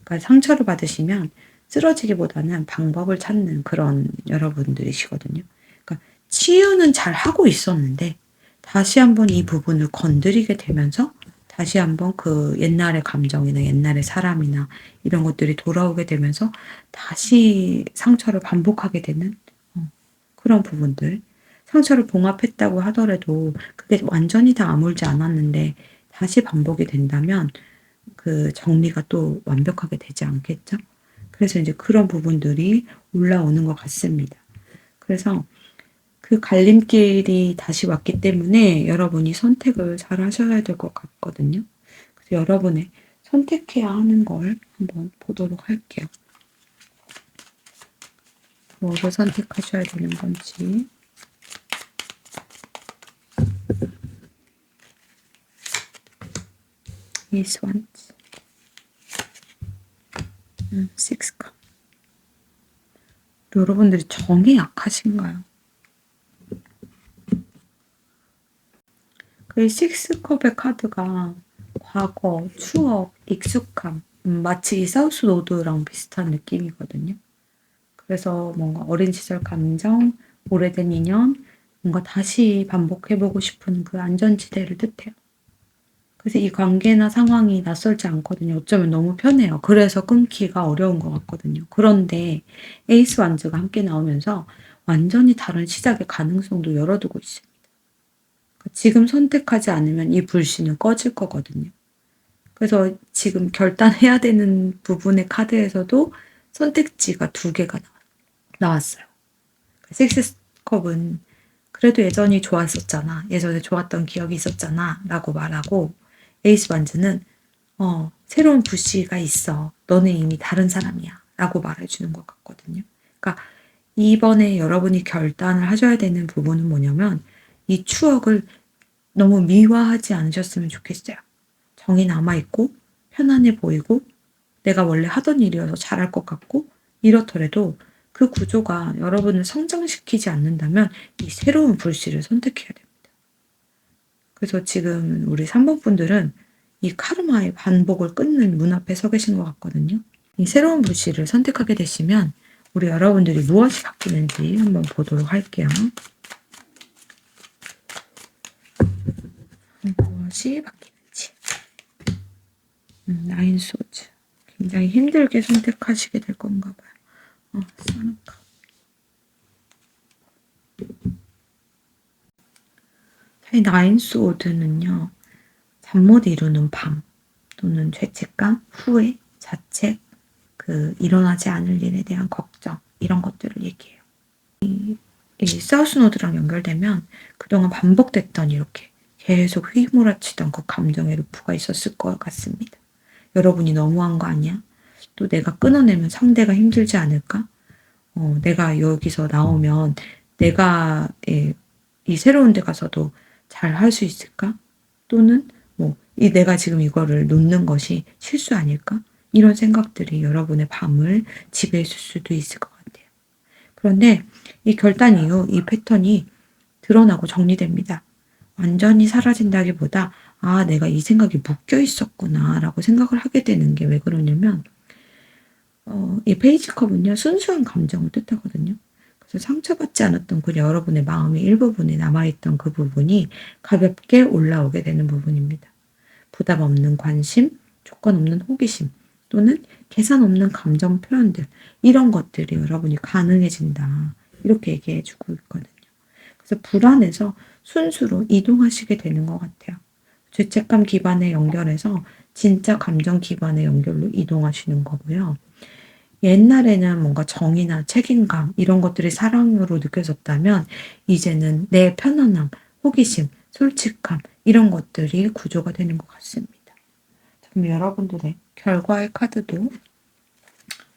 그러니까 상처를 받으시면 쓰러지기보다는 방법을 찾는 그런 여러분들이시거든요. 그러니까 치유는 잘 하고 있었는데 다시 한번 이 부분을 건드리게 되면서 다시 한번 그 옛날의 감정이나 옛날의 사람이나 이런 것들이 돌아오게 되면서 다시 상처를 반복하게 되는 그런 부분들. 상처를 봉합했다고 하더라도 그게 완전히 다 아물지 않았는데 다시 반복이 된다면 그 정리가 또 완벽하게 되지 않겠죠? 그래서 이제 그런 부분들이 올라오는 것 같습니다. 그래서 그 갈림길이 다시 왔기 때문에 여러분이 선택을 잘 하셔야 될 것 같거든요. 그래서 여러분의 선택해야 하는 걸 한번 보도록 할게요. 뭐를 선택하셔야 되는 건지. Ace Wands. Six Cup. 여러분들이 정이 약하신가요? 그 식스컵의 카드가 과거, 추억, 익숙함, 마치 이 사우스 노드랑 비슷한 느낌이거든요. 그래서 뭔가 어린 시절 감정, 오래된 인연, 뭔가 다시 반복해보고 싶은 그 안전지대를 뜻해요. 그래서 이 관계나 상황이 낯설지 않거든요. 어쩌면 너무 편해요. 그래서 끊기가 어려운 것 같거든요. 그런데 에이스 완즈가 함께 나오면서 완전히 다른 시작의 가능성도 열어두고 있습니다. 지금 선택하지 않으면 이 불씨는 꺼질 거거든요. 그래서 지금 결단해야 되는 부분의 카드에서도 선택지가 2개가 나왔어요. 식스컵은 그래도 예전이 좋았었잖아. 예전에 좋았던 기억이 있었잖아. 라고 말하고 에이스 반즈는 새로운 불씨가 있어. 너는 이미 다른 사람이야. 라고 말해주는 것 같거든요. 그러니까 이번에 여러분이 결단을 하셔야 되는 부분은 뭐냐면 이 추억을 너무 미화하지 않으셨으면 좋겠어요. 정이 남아있고 편안해 보이고 내가 원래 하던 일이어서 잘할 것 같고 이렇더라도 그 구조가 여러분을 성장시키지 않는다면 이 새로운 불씨를 선택해야 됩니다. 그래서 지금 우리 3번 분들은 이 카르마의 반복을 끊는 문 앞에 서 계신 것 같거든요. 이 새로운 불씨를 선택하게 되시면 우리 여러분들이 무엇이 바뀌는지 한번 보도록 할게요. 무엇이 바뀌는지. 나인 소즈. 굉장히 힘들게 선택하시게 될 건가 봐요. 써놓을까. 이 나인 소드는요. 잠 못 이루는 밤 또는 죄책감, 후회, 자책, 그 일어나지 않을 일에 대한 걱정 이런 것들을 얘기해요. 이 사우스 노드랑 연결되면 그동안 반복됐던 이렇게 계속 휘몰아치던 그 감정의 루프가 있었을 것 같습니다. 여러분이 너무한 거 아니야? 또 내가 끊어내면 상대가 힘들지 않을까? 내가 여기서 나오면 내가 이 새로운 데 가서도 잘 할 수 있을까? 또는 내가 지금 이거를 놓는 것이 실수 아닐까? 이런 생각들이 여러분의 밤을 지배했을 수도 있을 것 같아요. 그런데 이 결단 이후 이 패턴이 드러나고 정리됩니다. 완전히 사라진다기보다 내가 이 생각이 묶여 있었구나 라고 생각을 하게 되는 게 왜 그러냐면 이 페이지컵은요 순수한 감정을 뜻하거든요. 그래서 상처받지 않았던 그 여러분의 마음의 일부분에 남아있던 그 부분이 가볍게 올라오게 되는 부분입니다. 부담 없는 관심, 조건 없는 호기심 또는 계산 없는 감정 표현들, 이런 것들이 여러분이 가능해진다. 이렇게 얘기해 주고 있거든요. 그래서 불안해서 순수로 이동하시게 되는 것 같아요. 죄책감 기반에 연결해서 진짜 감정 기반의 연결로 이동하시는 거고요. 옛날에는 뭔가 정의나 책임감 이런 것들이 사랑으로 느껴졌다면 이제는 내 편안함, 호기심, 솔직함 이런 것들이 구조가 되는 것 같습니다. 그럼 여러분들의 결과의 카드도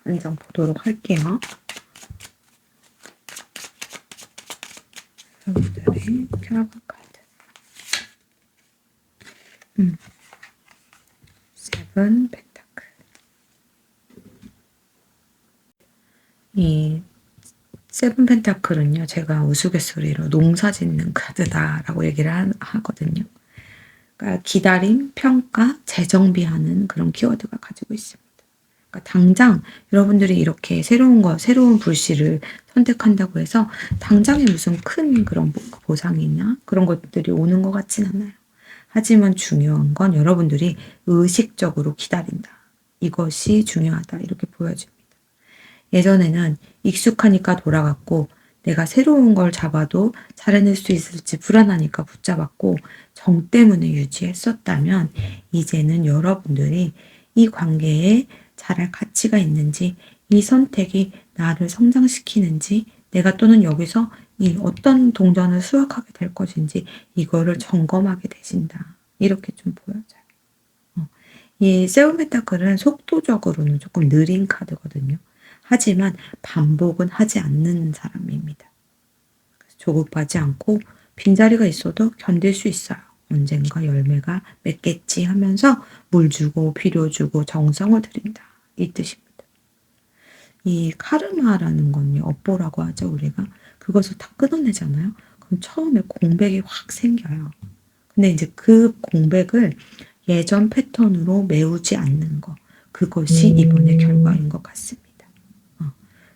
한 장 보도록 할게요. 여러분들의 결과 카드. 세븐 펜타클. 이 세븐 펜타클은요, 제가 우스갯소리로 농사 짓는 카드다라고 얘기를 하거든요. 그러니까 기다림, 평가, 재정비하는 그런 키워드가 가지고 있습니다. 그러니까 당장 여러분들이 이렇게 새로운 불씨를 선택한다고 해서 당장에 무슨 큰 그런 보상이나 그런 것들이 오는 것 같진 않아요. 하지만 중요한 건 여러분들이 의식적으로 기다린다. 이것이 중요하다. 이렇게 보여집니다. 예전에는 익숙하니까 돌아갔고 내가 새로운 걸 잡아도 잘해낼 수 있을지 불안하니까 붙잡았고 정 때문에 유지했었다면 이제는 여러분들이 이 관계에 잘할 가치가 있는지 이 선택이 나를 성장시키는지 내가 또는 여기서 이 어떤 동전을 수확하게 될 것인지 이거를 점검하게 되신다. 이렇게 좀 보여져요. 이 세븐 펜타클은 속도적으로는 조금 느린 카드거든요. 하지만 반복은 하지 않는 사람입니다. 조급하지 않고 빈자리가 있어도 견딜 수 있어요. 언젠가 열매가 맺겠지 하면서 물 주고 비료 주고 정성을 들인다. 이 뜻입니다. 이 카르마라는 건요. 업보라고 하죠. 우리가. 그것을 다 끊어내잖아요. 그럼 처음에 공백이 확 생겨요. 근데 이제 그 공백을 예전 패턴으로 메우지 않는 거. 그것이 이번의 결과인 것 같습니다.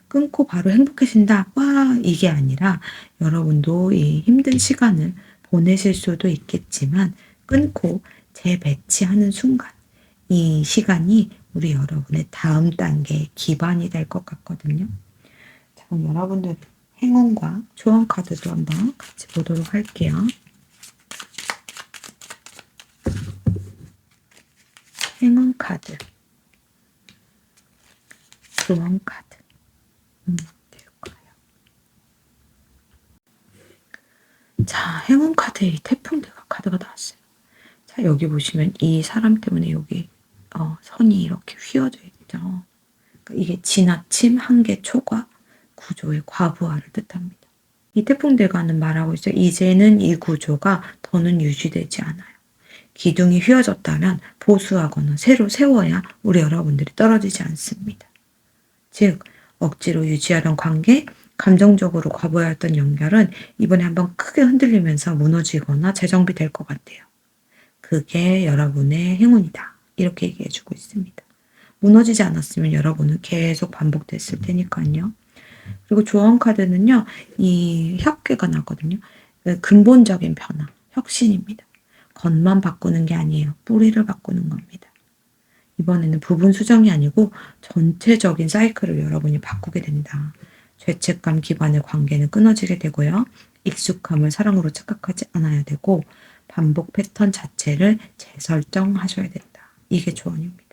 끊고 바로 행복해진다. 와, 이게 아니라 여러분도 이 힘든 시간을 보내실 수도 있겠지만 끊고 재배치하는 순간 이 시간이 우리 여러분의 다음 단계의 기반이 될 것 같거든요. 자, 그럼 여러분들 행운과 조언 카드도 한번 같이 보도록 할게요. 행운 카드, 조언 카드. 될까요? 자, 행운 카드에 이 태풍대가 카드가 나왔어요. 자, 여기 보시면 이 사람 때문에 여기 선이 이렇게 휘어져 있죠. 그러니까 이게 지나침, 한계 초과, 구조의 과부하를 뜻합니다. 이 태풍대가는 말하고 있어요. 이제는 이 구조가 더는 유지되지 않아요. 기둥이 휘어졌다면 보수하거나 새로 세워야 우리 여러분들이 떨어지지 않습니다. 즉 억지로 유지하던 관계, 감정적으로 과부하였던 연결은 이번에 한번 크게 흔들리면서 무너지거나 재정비될 것 같아요. 그게 여러분의 행운이다. 이렇게 얘기해주고 있습니다. 무너지지 않았으면 여러분은 계속 반복됐을 테니까요. 그리고 조언 카드는요. 이 혁괴가 나거든요. 근본적인 변화, 혁신입니다. 겉만 바꾸는 게 아니에요. 뿌리를 바꾸는 겁니다. 이번에는 부분 수정이 아니고 전체적인 사이클을 여러분이 바꾸게 된다. 죄책감 기반의 관계는 끊어지게 되고요. 익숙함을 사랑으로 착각하지 않아야 되고 반복 패턴 자체를 재설정하셔야 된다. 이게 조언입니다.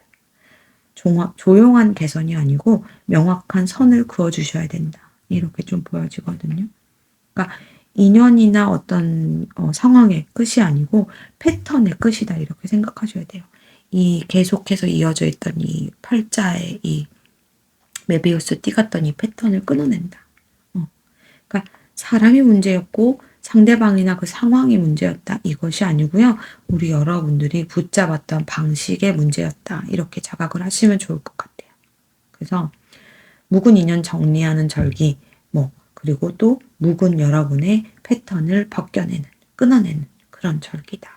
조용한 개선이 아니고 명확한 선을 그어주셔야 된다. 이렇게 좀 보여지거든요. 그러니까 인연이나 어떤 상황의 끝이 아니고 패턴의 끝이다. 이렇게 생각하셔야 돼요. 이 계속해서 이어져 있던 이 팔자의 이 메비우스 띠 같던 이 패턴을 끊어낸다. 그러니까 사람이 문제였고 상대방이나 그 상황이 문제였다. 이것이 아니고요. 우리 여러분들이 붙잡았던 방식의 문제였다. 이렇게 자각을 하시면 좋을 것 같아요. 그래서 묵은 인연 정리하는 절기, 그리고 또 묵은 여러분의 패턴을 벗겨내는, 끊어내는 그런 절기다.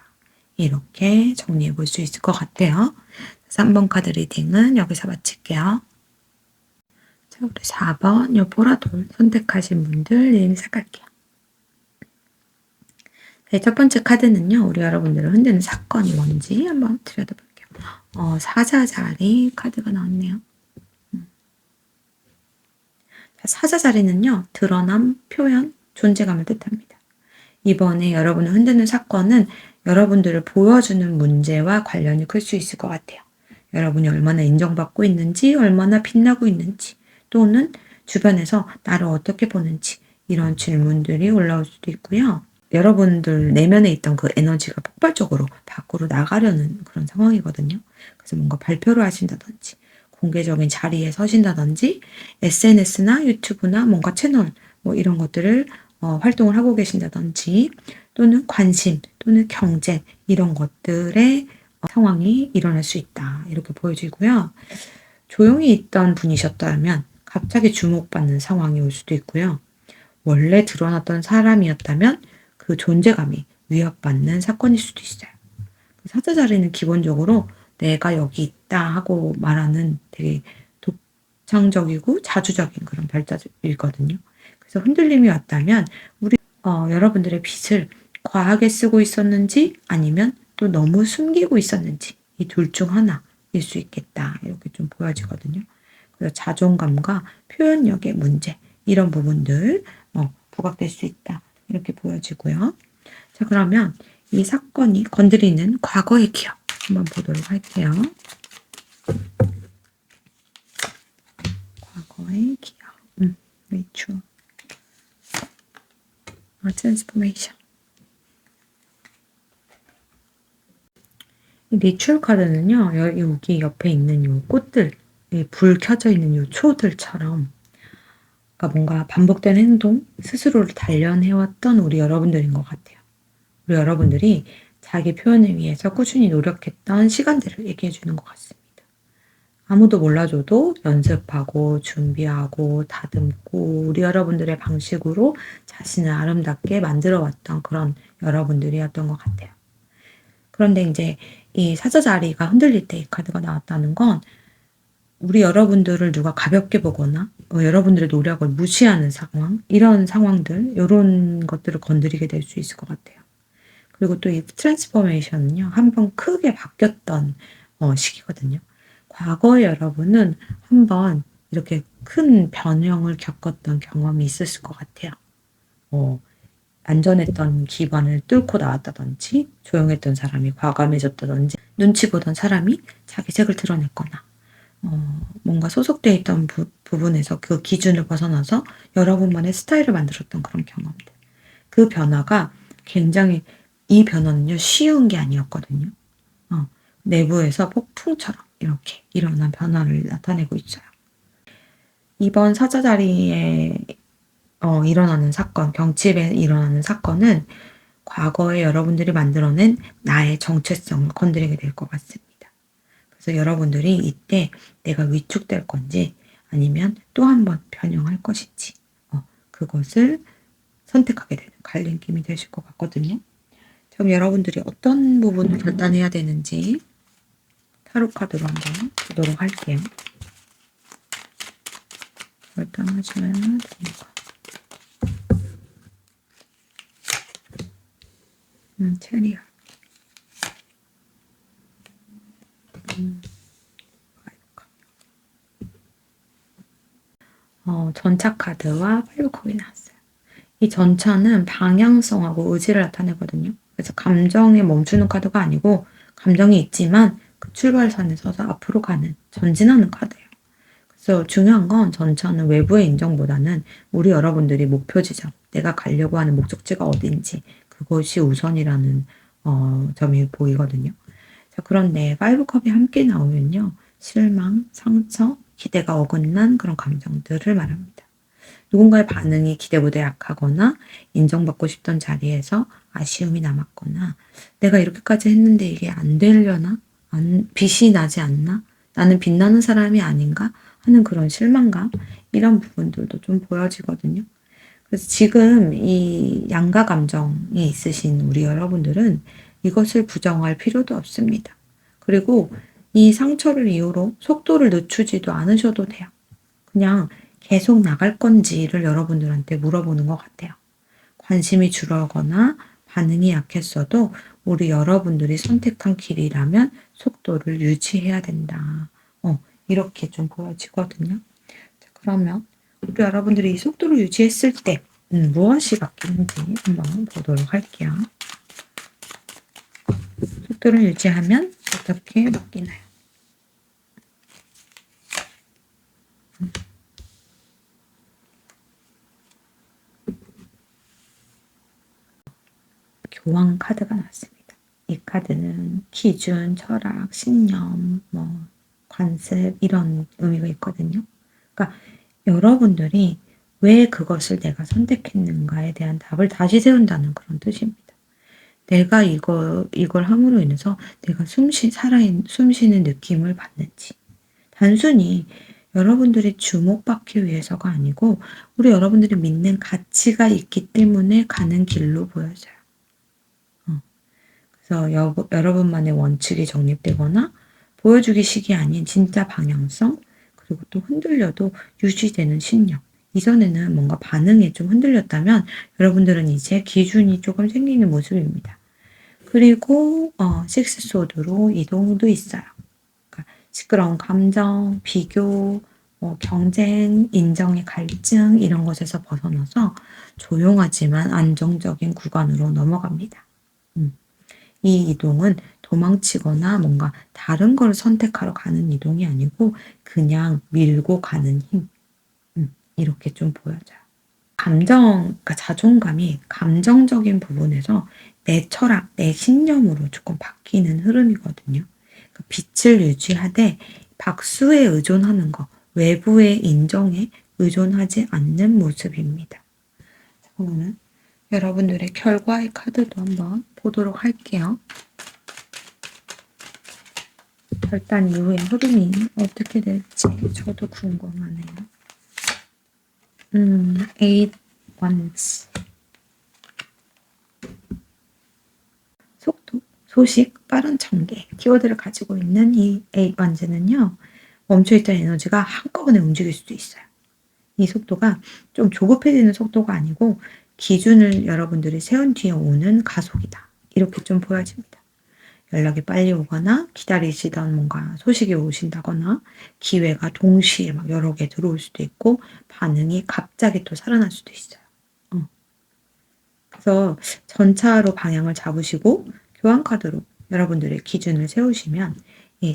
이렇게 정리해 볼 수 있을 것 같아요. 3번 카드 리딩은 여기서 마칠게요. 자, 우리 4번 요 보라돌 선택하신 분들 리딩 시작할게요. 네, 첫 번째 카드는요. 우리 여러분들을 흔드는 사건이 뭔지 한번 들여다볼게요. 사자자리 카드가 나왔네요. 사자 자리는요, 드러남, 표현, 존재감을 뜻합니다. 이번에 여러분을 흔드는 사건은 여러분들을 보여주는 문제와 관련이 클 수 있을 것 같아요. 여러분이 얼마나 인정받고 있는지, 얼마나 빛나고 있는지, 또는 주변에서 나를 어떻게 보는지, 이런 질문들이 올라올 수도 있고요. 여러분들 내면에 있던 그 에너지가 폭발적으로 밖으로 나가려는 그런 상황이거든요. 그래서 뭔가 발표를 하신다든지, 공개적인 자리에 서신다든지, SNS나 유튜브나 뭔가 채널, 뭐 이런 것들을 활동을 하고 계신다든지, 또는 관심, 또는 경쟁, 이런 것들의 상황이 일어날 수 있다. 이렇게 보여지고요. 조용히 있던 분이셨다면 갑자기 주목받는 상황이 올 수도 있고요. 원래 드러났던 사람이었다면 그 존재감이 위협받는 사건일 수도 있어요. 사자 자리는 기본적으로 내가 여기 있다 하고 말하는 되게 독창적이고 자주적인 그런 별자리거든요. 그래서 흔들림이 왔다면 여러분들의 빛을 과하게 쓰고 있었는지 아니면 또 너무 숨기고 있었는지 이 둘 중 하나일 수 있겠다. 이렇게 좀 보여지거든요. 그래서 자존감과 표현력의 문제 이런 부분들 부각될 수 있다. 이렇게 보여지고요. 자, 그러면 이 사건이 건드리는 과거의 기억 한번 보도록 할게요. 과거의 기억. 리추얼. 트랜스포메이션. 이 리추얼 카드는요, 여기 옆에 있는 요 꽃들, 불 켜져 있는 요 초들처럼 그러니까 뭔가 반복된 행동, 스스로를 단련해왔던 우리 여러분들인 것 같아요. 우리 여러분들이 자기 표현을 위해서 꾸준히 노력했던 시간들을 얘기해 주는 것 같습니다. 아무도 몰라줘도 연습하고 준비하고 다듬고 우리 여러분들의 방식으로 자신을 아름답게 만들어 왔던 그런 여러분들이었던 것 같아요. 그런데 이제 이 사자 자리가 흔들릴 때 이 카드가 나왔다는 건 우리 여러분들을 누가 가볍게 보거나 여러분들의 노력을 무시하는 상황, 이런 상황들, 이런 것들을 건드리게 될 수 있을 것 같아요. 그리고 또 이 트랜스포메이션은요, 한번 크게 바뀌었던 시기거든요. 과거에 여러분은 한번 이렇게 큰 변형을 겪었던 경험이 있었을 것 같아요. 안전했던 기관을 뚫고 나왔다든지, 조용했던 사람이 과감해졌다든지, 눈치 보던 사람이 자기 색을 드러냈거나, 뭔가 소속되어 있던 부분에서 그 기준을 벗어나서 여러분만의 스타일을 만들었던 그런 경험들. 그 변화가 굉장히, 이 변화는요, 쉬운 게 아니었거든요. 내부에서 폭풍처럼 이렇게 일어난 변화를 나타내고 있어요. 이번 사자 자리에 일어나는 사건, 경칩에 일어나는 사건은 과거에 여러분들이 만들어낸 나의 정체성을 건드리게 될 것 같습니다. 그래서 여러분들이 이때 내가 위축될 건지 아니면 또 한 번 변형할 것인지 그것을 선택하게 되는 갈림김이 되실 것 같거든요. 그럼 여러분들이 어떤 부분을 결단해야 되는지 타로 카드로 한번 보도록 할게요. 결단하셔야 됩니다. 체리얼. 전차 카드와 파이브컵이 나왔어요. 이 전차는 방향성하고 의지를 나타내거든요. 그래서 감정에 멈추는 카드가 아니고 감정이 있지만 그 출발선에 서서 앞으로 가는, 전진하는 카드예요. 그래서 중요한 건 전차는 외부의 인정보다는 우리 여러분들이 목표 지점, 내가 가려고 하는 목적지가 어딘지 그것이 우선이라는 점이 보이거든요. 자, 그런데 파이브컵이 함께 나오면요. 실망, 상처, 기대가 어긋난 그런 감정들을 말합니다. 누군가의 반응이 기대보다 약하거나 인정받고 싶던 자리에서 아쉬움이 남았거나 내가 이렇게까지 했는데 이게 안 되려나? 빛이 나지 않나? 나는 빛나는 사람이 아닌가? 하는 그런 실망감 이런 부분들도 좀 보여지거든요. 그래서 지금 이 양가 감정이 있으신 우리 여러분들은 이것을 부정할 필요도 없습니다. 그리고 이 상처를 이유로 속도를 늦추지도 않으셔도 돼요. 그냥 계속 나갈 건지를 여러분들한테 물어보는 것 같아요. 관심이 줄어거나 반응이 약했어도 우리 여러분들이 선택한 길이라면 속도를 유지해야 된다. 이렇게 좀 보여지거든요. 자, 그러면 우리 여러분들이 이 속도를 유지했을 때 무엇이 바뀌는지 한번 보도록 할게요. 속도를 유지하면 어떻게 바뀌나요? 교황 카드가 나왔습니다. 이 카드는 기준, 철학, 신념, 관습 이런 의미가 있거든요. 그러니까 여러분들이 왜 그것을 내가 선택했는가에 대한 답을 다시 세운다는 그런 뜻입니다. 내가 이걸 함으로 인해서 내가 숨 쉬는 느낌을 받는지. 단순히 여러분들이 주목받기 위해서가 아니고 우리 여러분들이 믿는 가치가 있기 때문에 가는 길로 보여져요. 그래서 여러분만의 원칙이 정립되거나 보여주기식이 아닌 진짜 방향성, 그리고 또 흔들려도 유지되는 신념. 이전에는 뭔가 반응에 좀 흔들렸다면 여러분들은 이제 기준이 조금 생기는 모습입니다. 그리고 식스소드로 이동도 있어요. 그러니까 시끄러운 감정, 비교, 경쟁, 인정의 갈증 이런 것에서 벗어나서 조용하지만 안정적인 구간으로 넘어갑니다. 이 이동은 도망치거나 뭔가 다른 걸 선택하러 가는 이동이 아니고 그냥 밀고 가는 힘. 이렇게 좀 보여져요. 그러니까 자존감이 감정적인 부분에서 내 철학, 내 신념으로 조금 바뀌는 흐름이거든요. 그러니까 빛을 유지하되 박수에 의존하는 거, 외부의 인정에 의존하지 않는 모습입니다. 그러면 여러분들의 결과의 카드도 한번 보도록 할게요. 결단 이후의 흐름이 어떻게 될지 저도 궁금하네요. 8 Wands. 속도, 소식, 빠른 전개 키워드를 가지고 있는 이 8 Wands는요. 멈춰있던 에너지가 한꺼번에 움직일 수도 있어요. 이 속도가 좀 조급해지는 속도가 아니고 기준을 여러분들이 세운 뒤에 오는 가속이다. 이렇게 좀 보여집니다. 연락이 빨리 오거나 기다리시던 뭔가 소식이 오신다거나 기회가 동시에 막 여러 개 들어올 수도 있고 반응이 갑자기 또 살아날 수도 있어요. 그래서 전차로 방향을 잡으시고 교환카드로 여러분들의 기준을 세우시면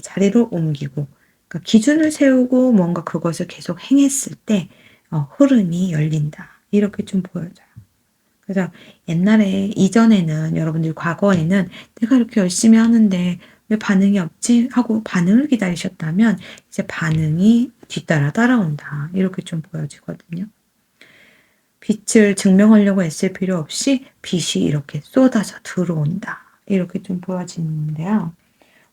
자리로 옮기고 그러니까 기준을 세우고 뭔가 그것을 계속 행했을 때 흐름이 열린다. 이렇게 좀 보여져요. 그래서 이전에는 여러분들 과거에는 내가 이렇게 열심히 하는데 왜 반응이 없지? 하고 반응을 기다리셨다면 이제 반응이 뒤따라 따라온다. 이렇게 좀 보여지거든요. 빛을 증명하려고 애쓸 필요 없이 빛이 이렇게 쏟아져 들어온다. 이렇게 좀 보여지는데요.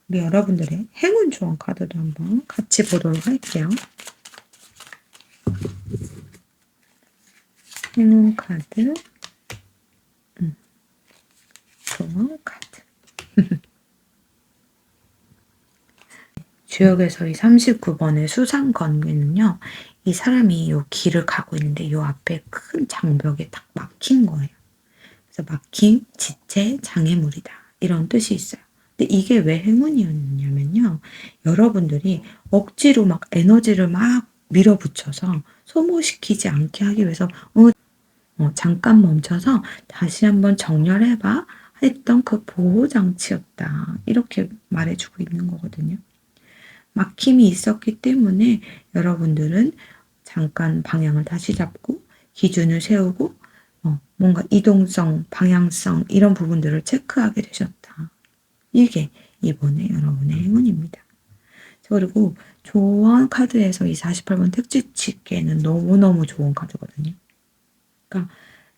우리 여러분들의 행운 조언 카드도 한번 같이 보도록 할게요. 행운 카드, 조언 카드. 주역에서 이 39번의 수상 건기는요. 이 사람이 이 길을 가고 있는데 이 앞에 큰 장벽에 딱 막힌 거예요. 그래서 막힘, 지체, 장애물이다. 이런 뜻이 있어요. 근데 이게 왜 행운이었냐면요. 여러분들이 억지로 막 에너지를 막 밀어붙여서 소모시키지 않게 하기 위해서 잠깐 멈춰서 다시 한번 정렬해봐 했던 그 보호장치였다. 이렇게 말해주고 있는 거거든요. 막힘이 있었기 때문에 여러분들은 잠깐 방향을 다시 잡고 기준을 세우고 뭔가 이동성, 방향성 이런 부분들을 체크하게 되셨다. 이게 이번에 여러분의 행운입니다. 그리고 조언 카드에서 이 48번 특집 집계는 너무너무 좋은 카드거든요. 그러니까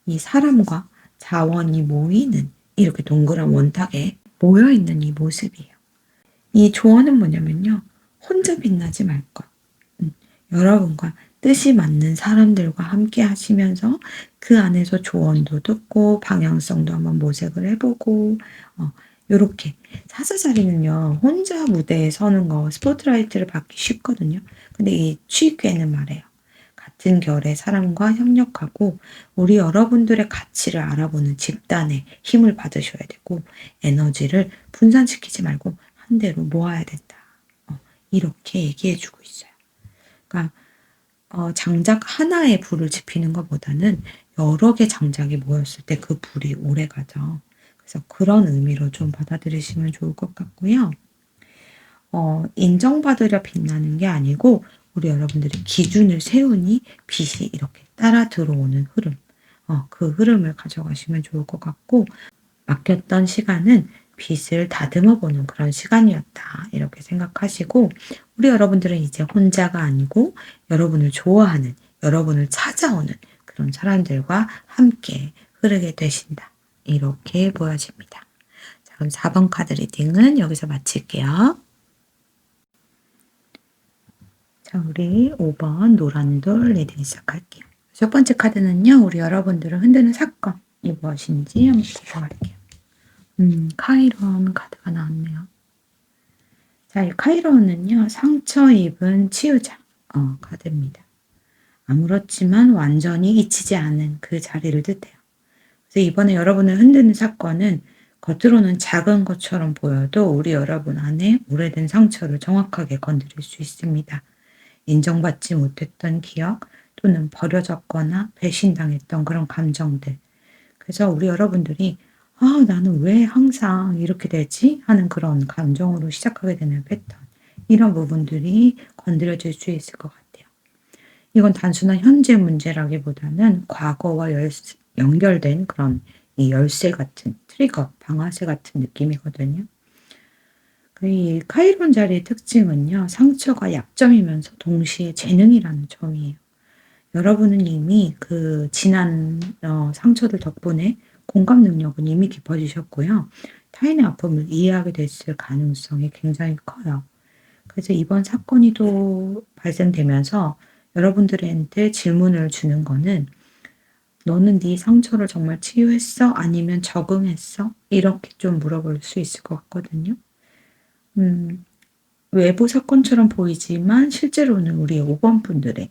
이 사람과 자원이 모이는 이렇게 동그란 원탁에 모여있는 이 모습이에요. 이 조언은 뭐냐면요. 혼자 빛나지 말 것. 여러분과 뜻이 맞는 사람들과 함께 하시면서 그 안에서 조언도 듣고 방향성도 한번 모색을 해보고 요렇게 사스자리는요. 혼자 무대에 서는 거 스포트라이트를 받기 쉽거든요. 근데 이 취귀에는 말해요. 같은 결의 사람과 협력하고 우리 여러분들의 가치를 알아보는 집단의 힘을 받으셔야 되고 에너지를 분산시키지 말고 한 대로 모아야 된다. 이렇게 얘기해 주고 있어요. 그러니까 장작 하나에 불을 지피는 것보다는 여러 개 장작이 모였을 때 그 불이 오래가죠. 그래서 그런 의미로 좀 받아들이시면 좋을 것 같고요. 인정받으려 빛나는 게 아니고 우리 여러분들이 기준을 세우니 빛이 이렇게 따라 들어오는 흐름, 그 흐름을 가져가시면 좋을 것 같고, 맡겼던 시간은 빛을 다듬어 보는 그런 시간이었다, 이렇게 생각하시고, 우리 여러분들은 이제 혼자가 아니고 여러분을 좋아하는, 여러분을 찾아오는 그런 사람들과 함께 흐르게 되신다, 이렇게 보여집니다. 자, 그럼 4번 카드 리딩은 여기서 마칠게요. 자, 우리 5번 노란돌 리딩 시작할게요. 첫 번째 카드는요, 우리 여러분들을 흔드는 사건이 무엇인지 한번 보셔볼게요. 카이론 카드가 나왔네요. 자, 이 카이론은요, 상처 입은 치유자 카드입니다. 아무렇지만 완전히 잊히지 않은 그 자리를 뜻해요. 그래서 이번에 여러분을 흔드는 사건은 겉으로는 작은 것처럼 보여도 우리 여러분 안에 오래된 상처를 정확하게 건드릴 수 있습니다. 인정받지 못했던 기억 또는 버려졌거나 배신당했던 그런 감정들. 그래서 우리 여러분들이 나는 왜 항상 이렇게 되지? 하는 그런 감정으로 시작하게 되는 패턴. 이런 부분들이 건드려질 수 있을 것 같아요. 이건 단순한 현재 문제라기보다는 과거와 연결된 그런 이 열쇠 같은 트리거, 방아쇠 같은 느낌이거든요. 이 카이론 자리의 특징은요, 상처가 약점이면서 동시에 재능이라는 점이에요. 여러분은 이미 그 지난 상처들 덕분에 공감 능력은 이미 깊어지셨고요. 타인의 아픔을 이해하게 됐을 가능성이 굉장히 커요. 그래서 이번 사건이 또 발생되면서 여러분들한테 질문을 주는 거는 너는 네 상처를 정말 치유했어? 아니면 적응했어? 이렇게 좀 물어볼 수 있을 것 같거든요. 외부 사건처럼 보이지만 실제로는 우리 5번 분들의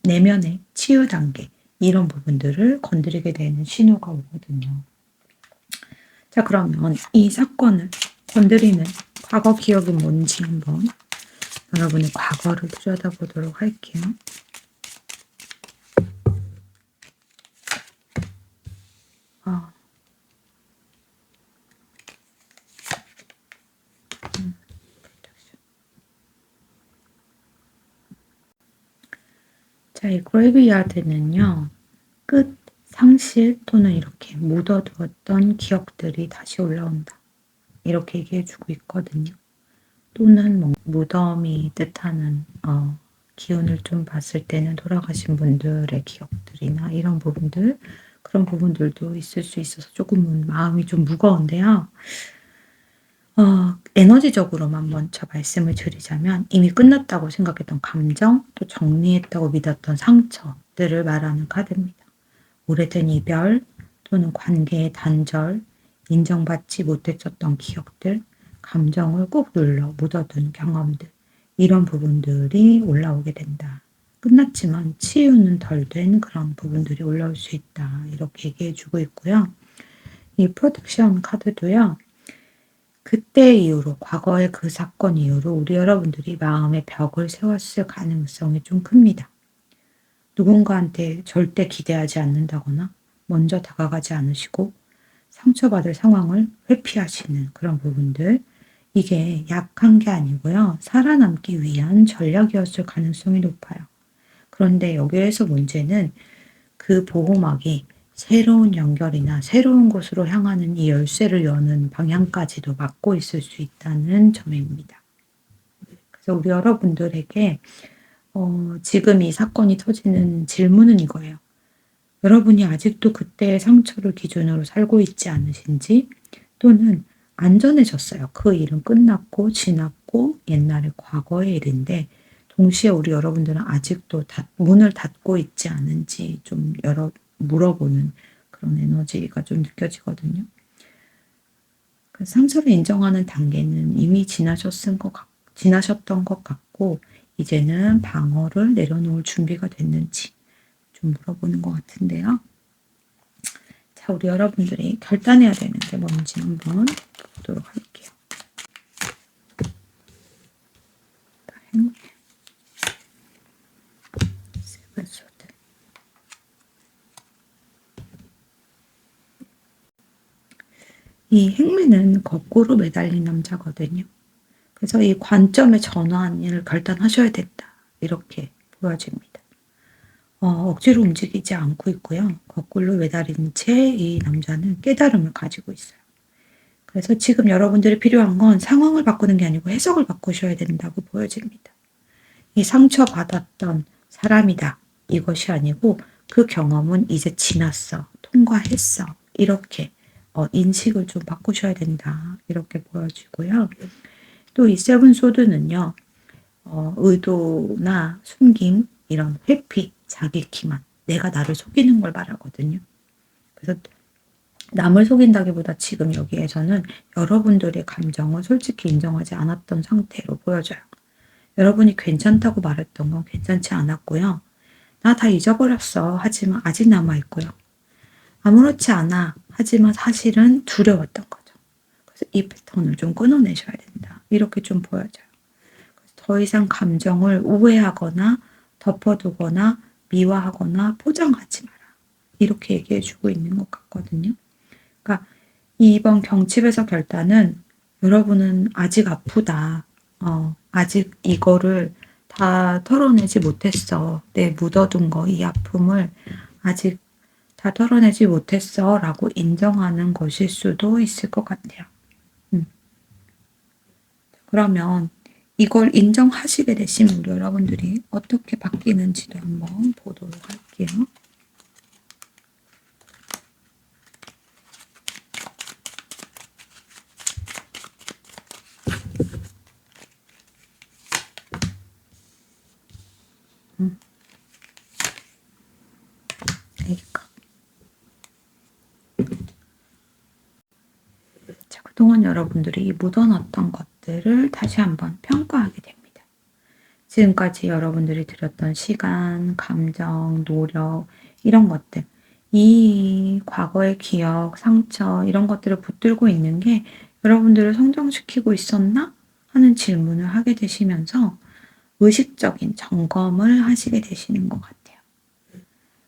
내면의 치유 단계 이런 부분들을 건드리게 되는 신호가 오거든요. 자, 그러면 이 사건을 건드리는 과거 기억이 뭔지 한번 여러분의 과거를 들여다보도록 할게요. 자, 이 그레이브야드는요, 끝, 상실 또는 이렇게 묻어두었던 기억들이 다시 올라온다. 이렇게 얘기해주고 있거든요. 또는 무덤이 뜻하는 기운을 좀 봤을 때는 돌아가신 분들의 기억들이나 이런 부분들, 그런 부분들도 있을 수 있어서 조금은 마음이 좀 무거운데요. 에너지적으로만 먼저 말씀을 드리자면 이미 끝났다고 생각했던 감정, 또 정리했다고 믿었던 상처들을 말하는 카드입니다. 오래된 이별 또는 관계의 단절, 인정받지 못했었던 기억들, 감정을 꾹 눌러 묻어둔 경험들, 이런 부분들이 올라오게 된다. 끝났지만 치유는 덜 된 그런 부분들이 올라올 수 있다. 이렇게 얘기해 주고 있고요. 이 프로텍션 카드도요. 그때 이후로, 과거의 그 사건 이후로 우리 여러분들이 마음의 벽을 세웠을 가능성이 좀 큽니다. 누군가한테 절대 기대하지 않는다거나 먼저 다가가지 않으시고 상처받을 상황을 회피하시는 그런 부분들, 이게 약한 게 아니고요. 살아남기 위한 전략이었을 가능성이 높아요. 그런데 여기에서 문제는 그 보호막이 새로운 연결이나 새로운 곳으로 향하는 이 열쇠를 여는 방향까지도 막고 있을 수 있다는 점입니다. 그래서 우리 여러분들에게 지금 이 사건이 터지는 질문은 이거예요. 여러분이 아직도 그때의 상처를 기준으로 살고 있지 않으신지, 또는 안전해졌어요. 그 일은 끝났고 지났고 옛날의 과거의 일인데 동시에 우리 여러분들은 아직도 문을 닫고 있지 않은지 좀 물어보는 그런 에너지가 좀 느껴지거든요. 그 상처를 인정하는 단계는 이미 지나셨던 것 같고 이제는 방어를 내려놓을 준비가 됐는지 좀 물어보는 것 같은데요. 자, 우리 여러분들이 결단해야 되는 게 뭔지 한번 보도록 할게요. 행운의 이 행매는 거꾸로 매달린 남자거든요. 그래서 이 관점의 전환을 결단하셔야 된다. 이렇게 보여집니다. 억지로 움직이지 않고 있고요. 거꾸로 매달린 채 이 남자는 깨달음을 가지고 있어요. 그래서 지금 여러분들이 필요한 건 상황을 바꾸는 게 아니고 해석을 바꾸셔야 된다고 보여집니다. 이 상처받았던 사람이다. 이것이 아니고 그 경험은 이제 지났어. 통과했어. 이렇게 인식을 좀 바꾸셔야 된다. 이렇게 보여지고요. 또 이 세븐 소드는요. 의도나 숨김, 이런 회피, 자기 기만, 내가 나를 속이는 걸 말하거든요. 그래서 남을 속인다기보다 지금 여기에서는 여러분들의 감정을 솔직히 인정하지 않았던 상태로 보여져요. 여러분이 괜찮다고 말했던 건 괜찮지 않았고요. 나 다 잊어버렸어. 하지만 아직 남아있고요. 아무렇지 않아. 하지만 사실은 두려웠던 거죠. 그래서 이 패턴을 좀 끊어내셔야 된다. 이렇게 좀 보여져요. 더 이상 감정을 우회하거나 덮어두거나 미화하거나 포장하지 마라. 이렇게 얘기해주고 있는 것 같거든요. 그러니까 이번 경칩에서 결단은 여러분은 아직 아프다. 아직 이거를 다 털어내지 못했어. 내 묻어둔 거, 이 아픔을 아직 다 털어내지 못했어. 라고 인정하는 것일 수도 있을 것 같아요. 그러면 이걸 인정하시게 되시면 우리 여러분들이 어떻게 바뀌는지도 한번 보도록 할게요. A컵. 자, 그동안 여러분들이 묻어놨던 것들을 다시 한번 평가하게 됩니다. 지금까지 여러분들이 들였던 시간, 감정, 노력, 이런 것들, 이 과거의 기억, 상처, 이런 것들을 붙들고 있는 게 여러분들을 성장시키고 있었나? 하는 질문을 하게 되시면서 의식적인 점검을 하시게 되시는 것 같아요.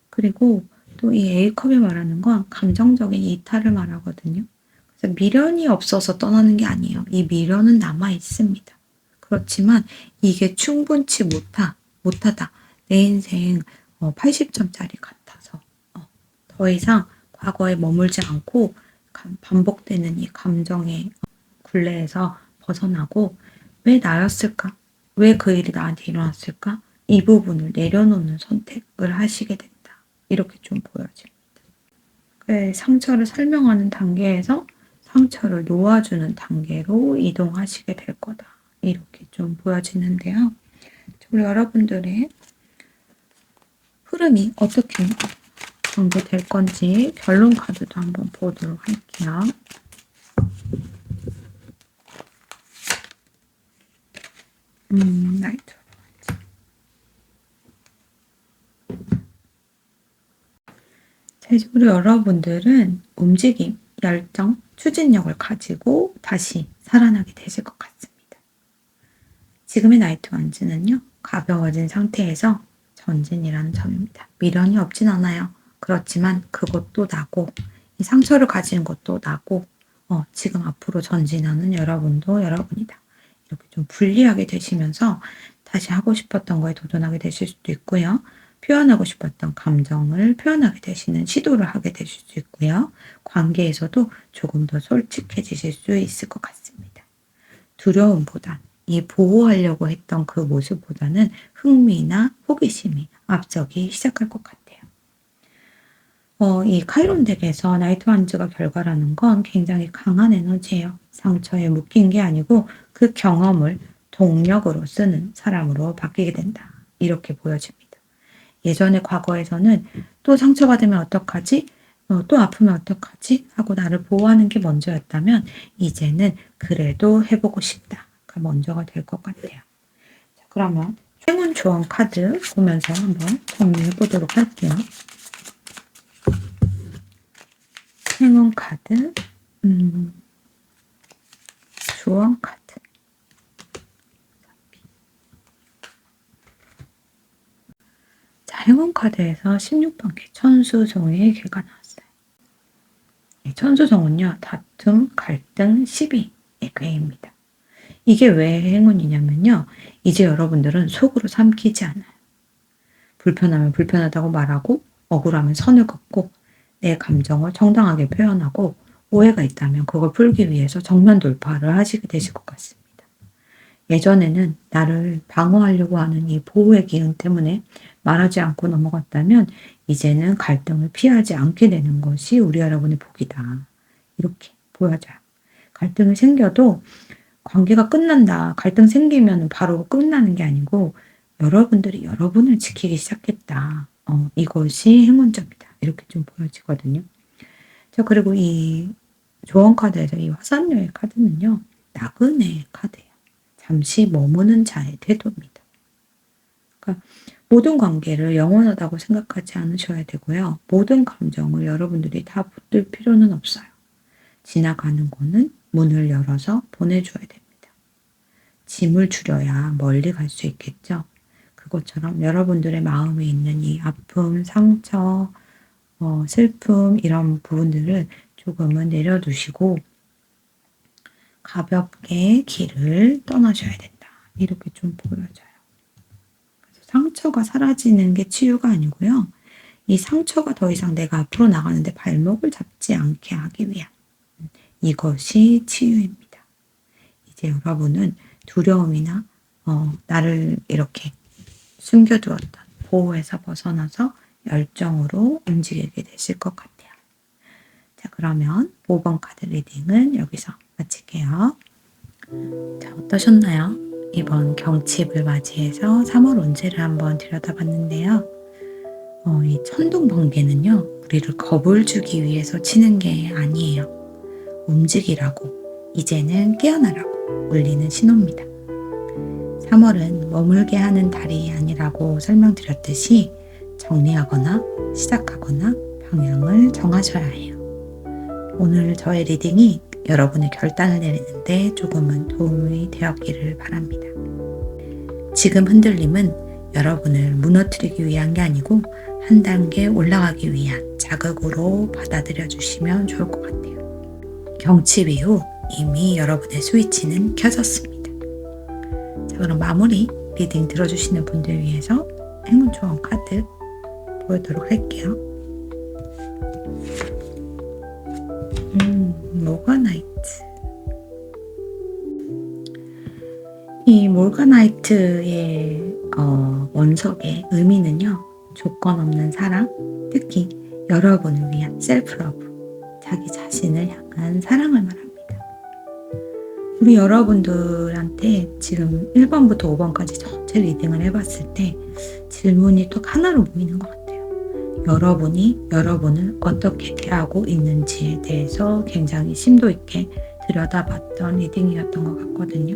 그리고 또 이 A컵이 말하는 건 감정적인 이탈을 말하거든요. 그래서 미련이 없어서 떠나는 게 아니에요. 이 미련은 남아 있습니다. 그렇지만 이게 충분치 못하다. 내 인생 80점짜리 같아서 더 이상 과거에 머물지 않고 반복되는 이 감정의 굴레에서 벗어나고 왜 나였을까? 왜 그 일이 나한테 일어났을까? 이 부분을 내려놓는 선택을 하시게 된다. 이렇게 좀 보여집니다. 상처를 설명하는 단계에서 상처를 놓아주는 단계로 이동하시게 될 거다. 이렇게 좀 보여지는데요. 우리 여러분들의 흐름이 어떻게 전개될 건지 결론 카드도 한번 보도록 할게요. 나이트. 우리 여러분들은 움직임, 열정, 추진력을 가지고 다시 살아나게 되실 것 같습니다. 지금의 나이트 원즈는요, 가벼워진 상태에서 전진이라는 점입니다. 미련이 없진 않아요. 그렇지만 그것도 나고, 이 상처를 가지는 것도 나고, 지금 앞으로 전진하는 여러분도 여러분이다. 이렇게 좀 분리하게 되시면서 다시 하고 싶었던 거에 도전하게 되실 수도 있고요. 표현하고 싶었던 감정을 표현하게 되시는 시도를 하게 되실 수 있고요. 관계에서도 조금 더 솔직해지실 수 있을 것 같습니다. 두려움보다 이 보호하려고 했던 그 모습보다는 흥미나 호기심이 앞서기 시작할 것 같아요. 이 카이론 덱에서 나이트 완즈가 결과라는 건 굉장히 강한 에너지예요. 상처에 묶인 게 아니고 그 경험을 동력으로 쓰는 사람으로 바뀌게 된다. 이렇게 보여집니다. 예전의 과거에서는 또 상처받으면 어떡하지? 또 아프면 어떡하지? 하고 나를 보호하는 게 먼저였다면 이제는 그래도 해보고 싶다가 먼저가 될 것 같아요. 자, 그러면 행운 조언 카드 보면서 한번 정리해 보도록 할게요. 행운 카드, 조언 카드. 자, 행운 카드에서 16번 개 천수송의 개가 나왔어요. 천수성은요, 다툼, 갈등, 시비의 궤입니다. 이게 왜 행운이냐면요, 이제 여러분들은 속으로 삼키지 않아요. 불편하면 불편하다고 말하고, 억울하면 선을 긋고, 내 감정을 정당하게 표현하고, 오해가 있다면 그걸 풀기 위해서 정면 돌파를 하시게 되실 것 같습니다. 예전에는 나를 방어하려고 하는 이 보호의 기운 때문에 말하지 않고 넘어갔다면 이제는 갈등을 피하지 않게 되는 것이 우리 여러분의 복이다. 이렇게 보여져요. 갈등이 생겨도 관계가 끝난다. 갈등 생기면 바로 끝나는 게 아니고 여러분들이 여러분을 지키기 시작했다. 이것이 행운점이다. 이렇게 좀 보여지거든요. 자, 그리고 이 조언 카드에서 이 화산녀의 카드는요, 나그네 카드예요. 잠시 머무는 자의 태도입니다. 그러니까 모든 관계를 영원하다고 생각하지 않으셔야 되고요. 모든 감정을 여러분들이 다 붙들 필요는 없어요. 지나가는 거는 문을 열어서 보내줘야 됩니다. 짐을 줄여야 멀리 갈 수 있겠죠. 그것처럼 여러분들의 마음에 있는 이 아픔, 상처, 슬픔 이런 부분들을 조금은 내려두시고 가볍게 길을 떠나셔야 된다. 이렇게 좀 보여져요. 그래서 상처가 사라지는 게 치유가 아니고요. 이 상처가 더 이상 내가 앞으로 나가는데 발목을 잡지 않게 하기 위한 이것이 치유입니다. 이제 여러분은 두려움이나 나를 이렇게 숨겨두었던 보호에서 벗어나서 열정으로 움직이게 되실 것 같아요. 자, 그러면 5번 카드 리딩은 여기서 마칠게요. 자, 어떠셨나요? 이번 경칩을 맞이해서 3월 운세를 한번 들여다봤는데요. 이 천둥 번개는요, 우리를 겁을 주기 위해서 치는 게 아니에요. 움직이라고, 이제는 깨어나라고 울리는 신호입니다. 3월은 머물게 하는 달이 아니라고 설명드렸듯이 정리하거나 시작하거나 방향을 정하셔야 해요. 오늘 저의 리딩이 여러분의 결단을 내리는데 조금은 도움이 되었기를 바랍니다. 지금 흔들림은 여러분을 무너뜨리기 위한 게 아니고 한 단계 올라가기 위한 자극으로 받아들여 주시면 좋을 것 같아요. 경칩 이후 이미 여러분의 스위치는 켜졌습니다. 자, 그럼 마무리 리딩 들어주시는 분들 위해서 행운 조언 카드 보도록 할게요. 몰가나이트. 이 몰가나이트의 원석의 의미는요, 조건 없는 사랑, 특히 여러분을 위한 셀프러브, 자기 자신을 향한 사랑을 말합니다. 우리 여러분들한테 지금 1번부터 5번까지 전체 리딩을 해봤을 때 질문이 또 하나로 보이는 것 같아요. 여러분이 여러분을 어떻게 대하고 있는지에 대해서 굉장히 심도 있게 들여다봤던 리딩이었던 것 같거든요.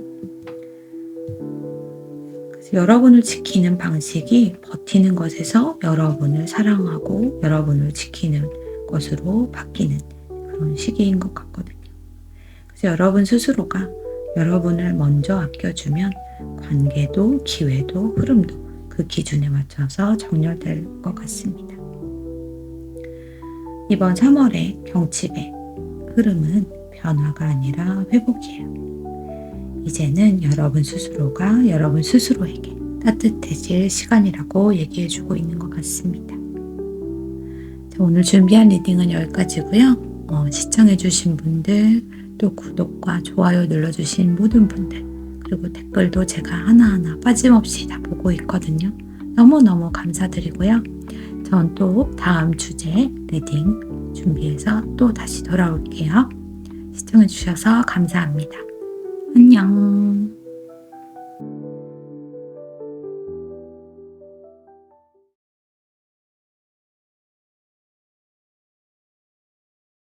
그래서 여러분을 지키는 방식이 버티는 것에서 여러분을 사랑하고 여러분을 지키는 것으로 바뀌는 그런 시기인 것 같거든요. 그래서 여러분 스스로가 여러분을 먼저 아껴주면 관계도 기회도 흐름도 그 기준에 맞춰서 정렬될 것 같습니다. 이번 3월의 경칩의 흐름은 변화가 아니라 회복이에요. 이제는 여러분 스스로가 여러분 스스로에게 따뜻해질 시간이라고 얘기해주고 있는 것 같습니다. 자, 오늘 준비한 리딩은 여기까지고요. 시청해주신 분들, 또 구독과 좋아요 눌러주신 모든 분들, 그리고 댓글도 제가 하나하나 빠짐없이 다 보고 있거든요. 너무너무 감사드리고요. 전 또 다음 주제 리딩 준비해서 또 다시 돌아올게요. 시청해주셔서 감사합니다. 안녕.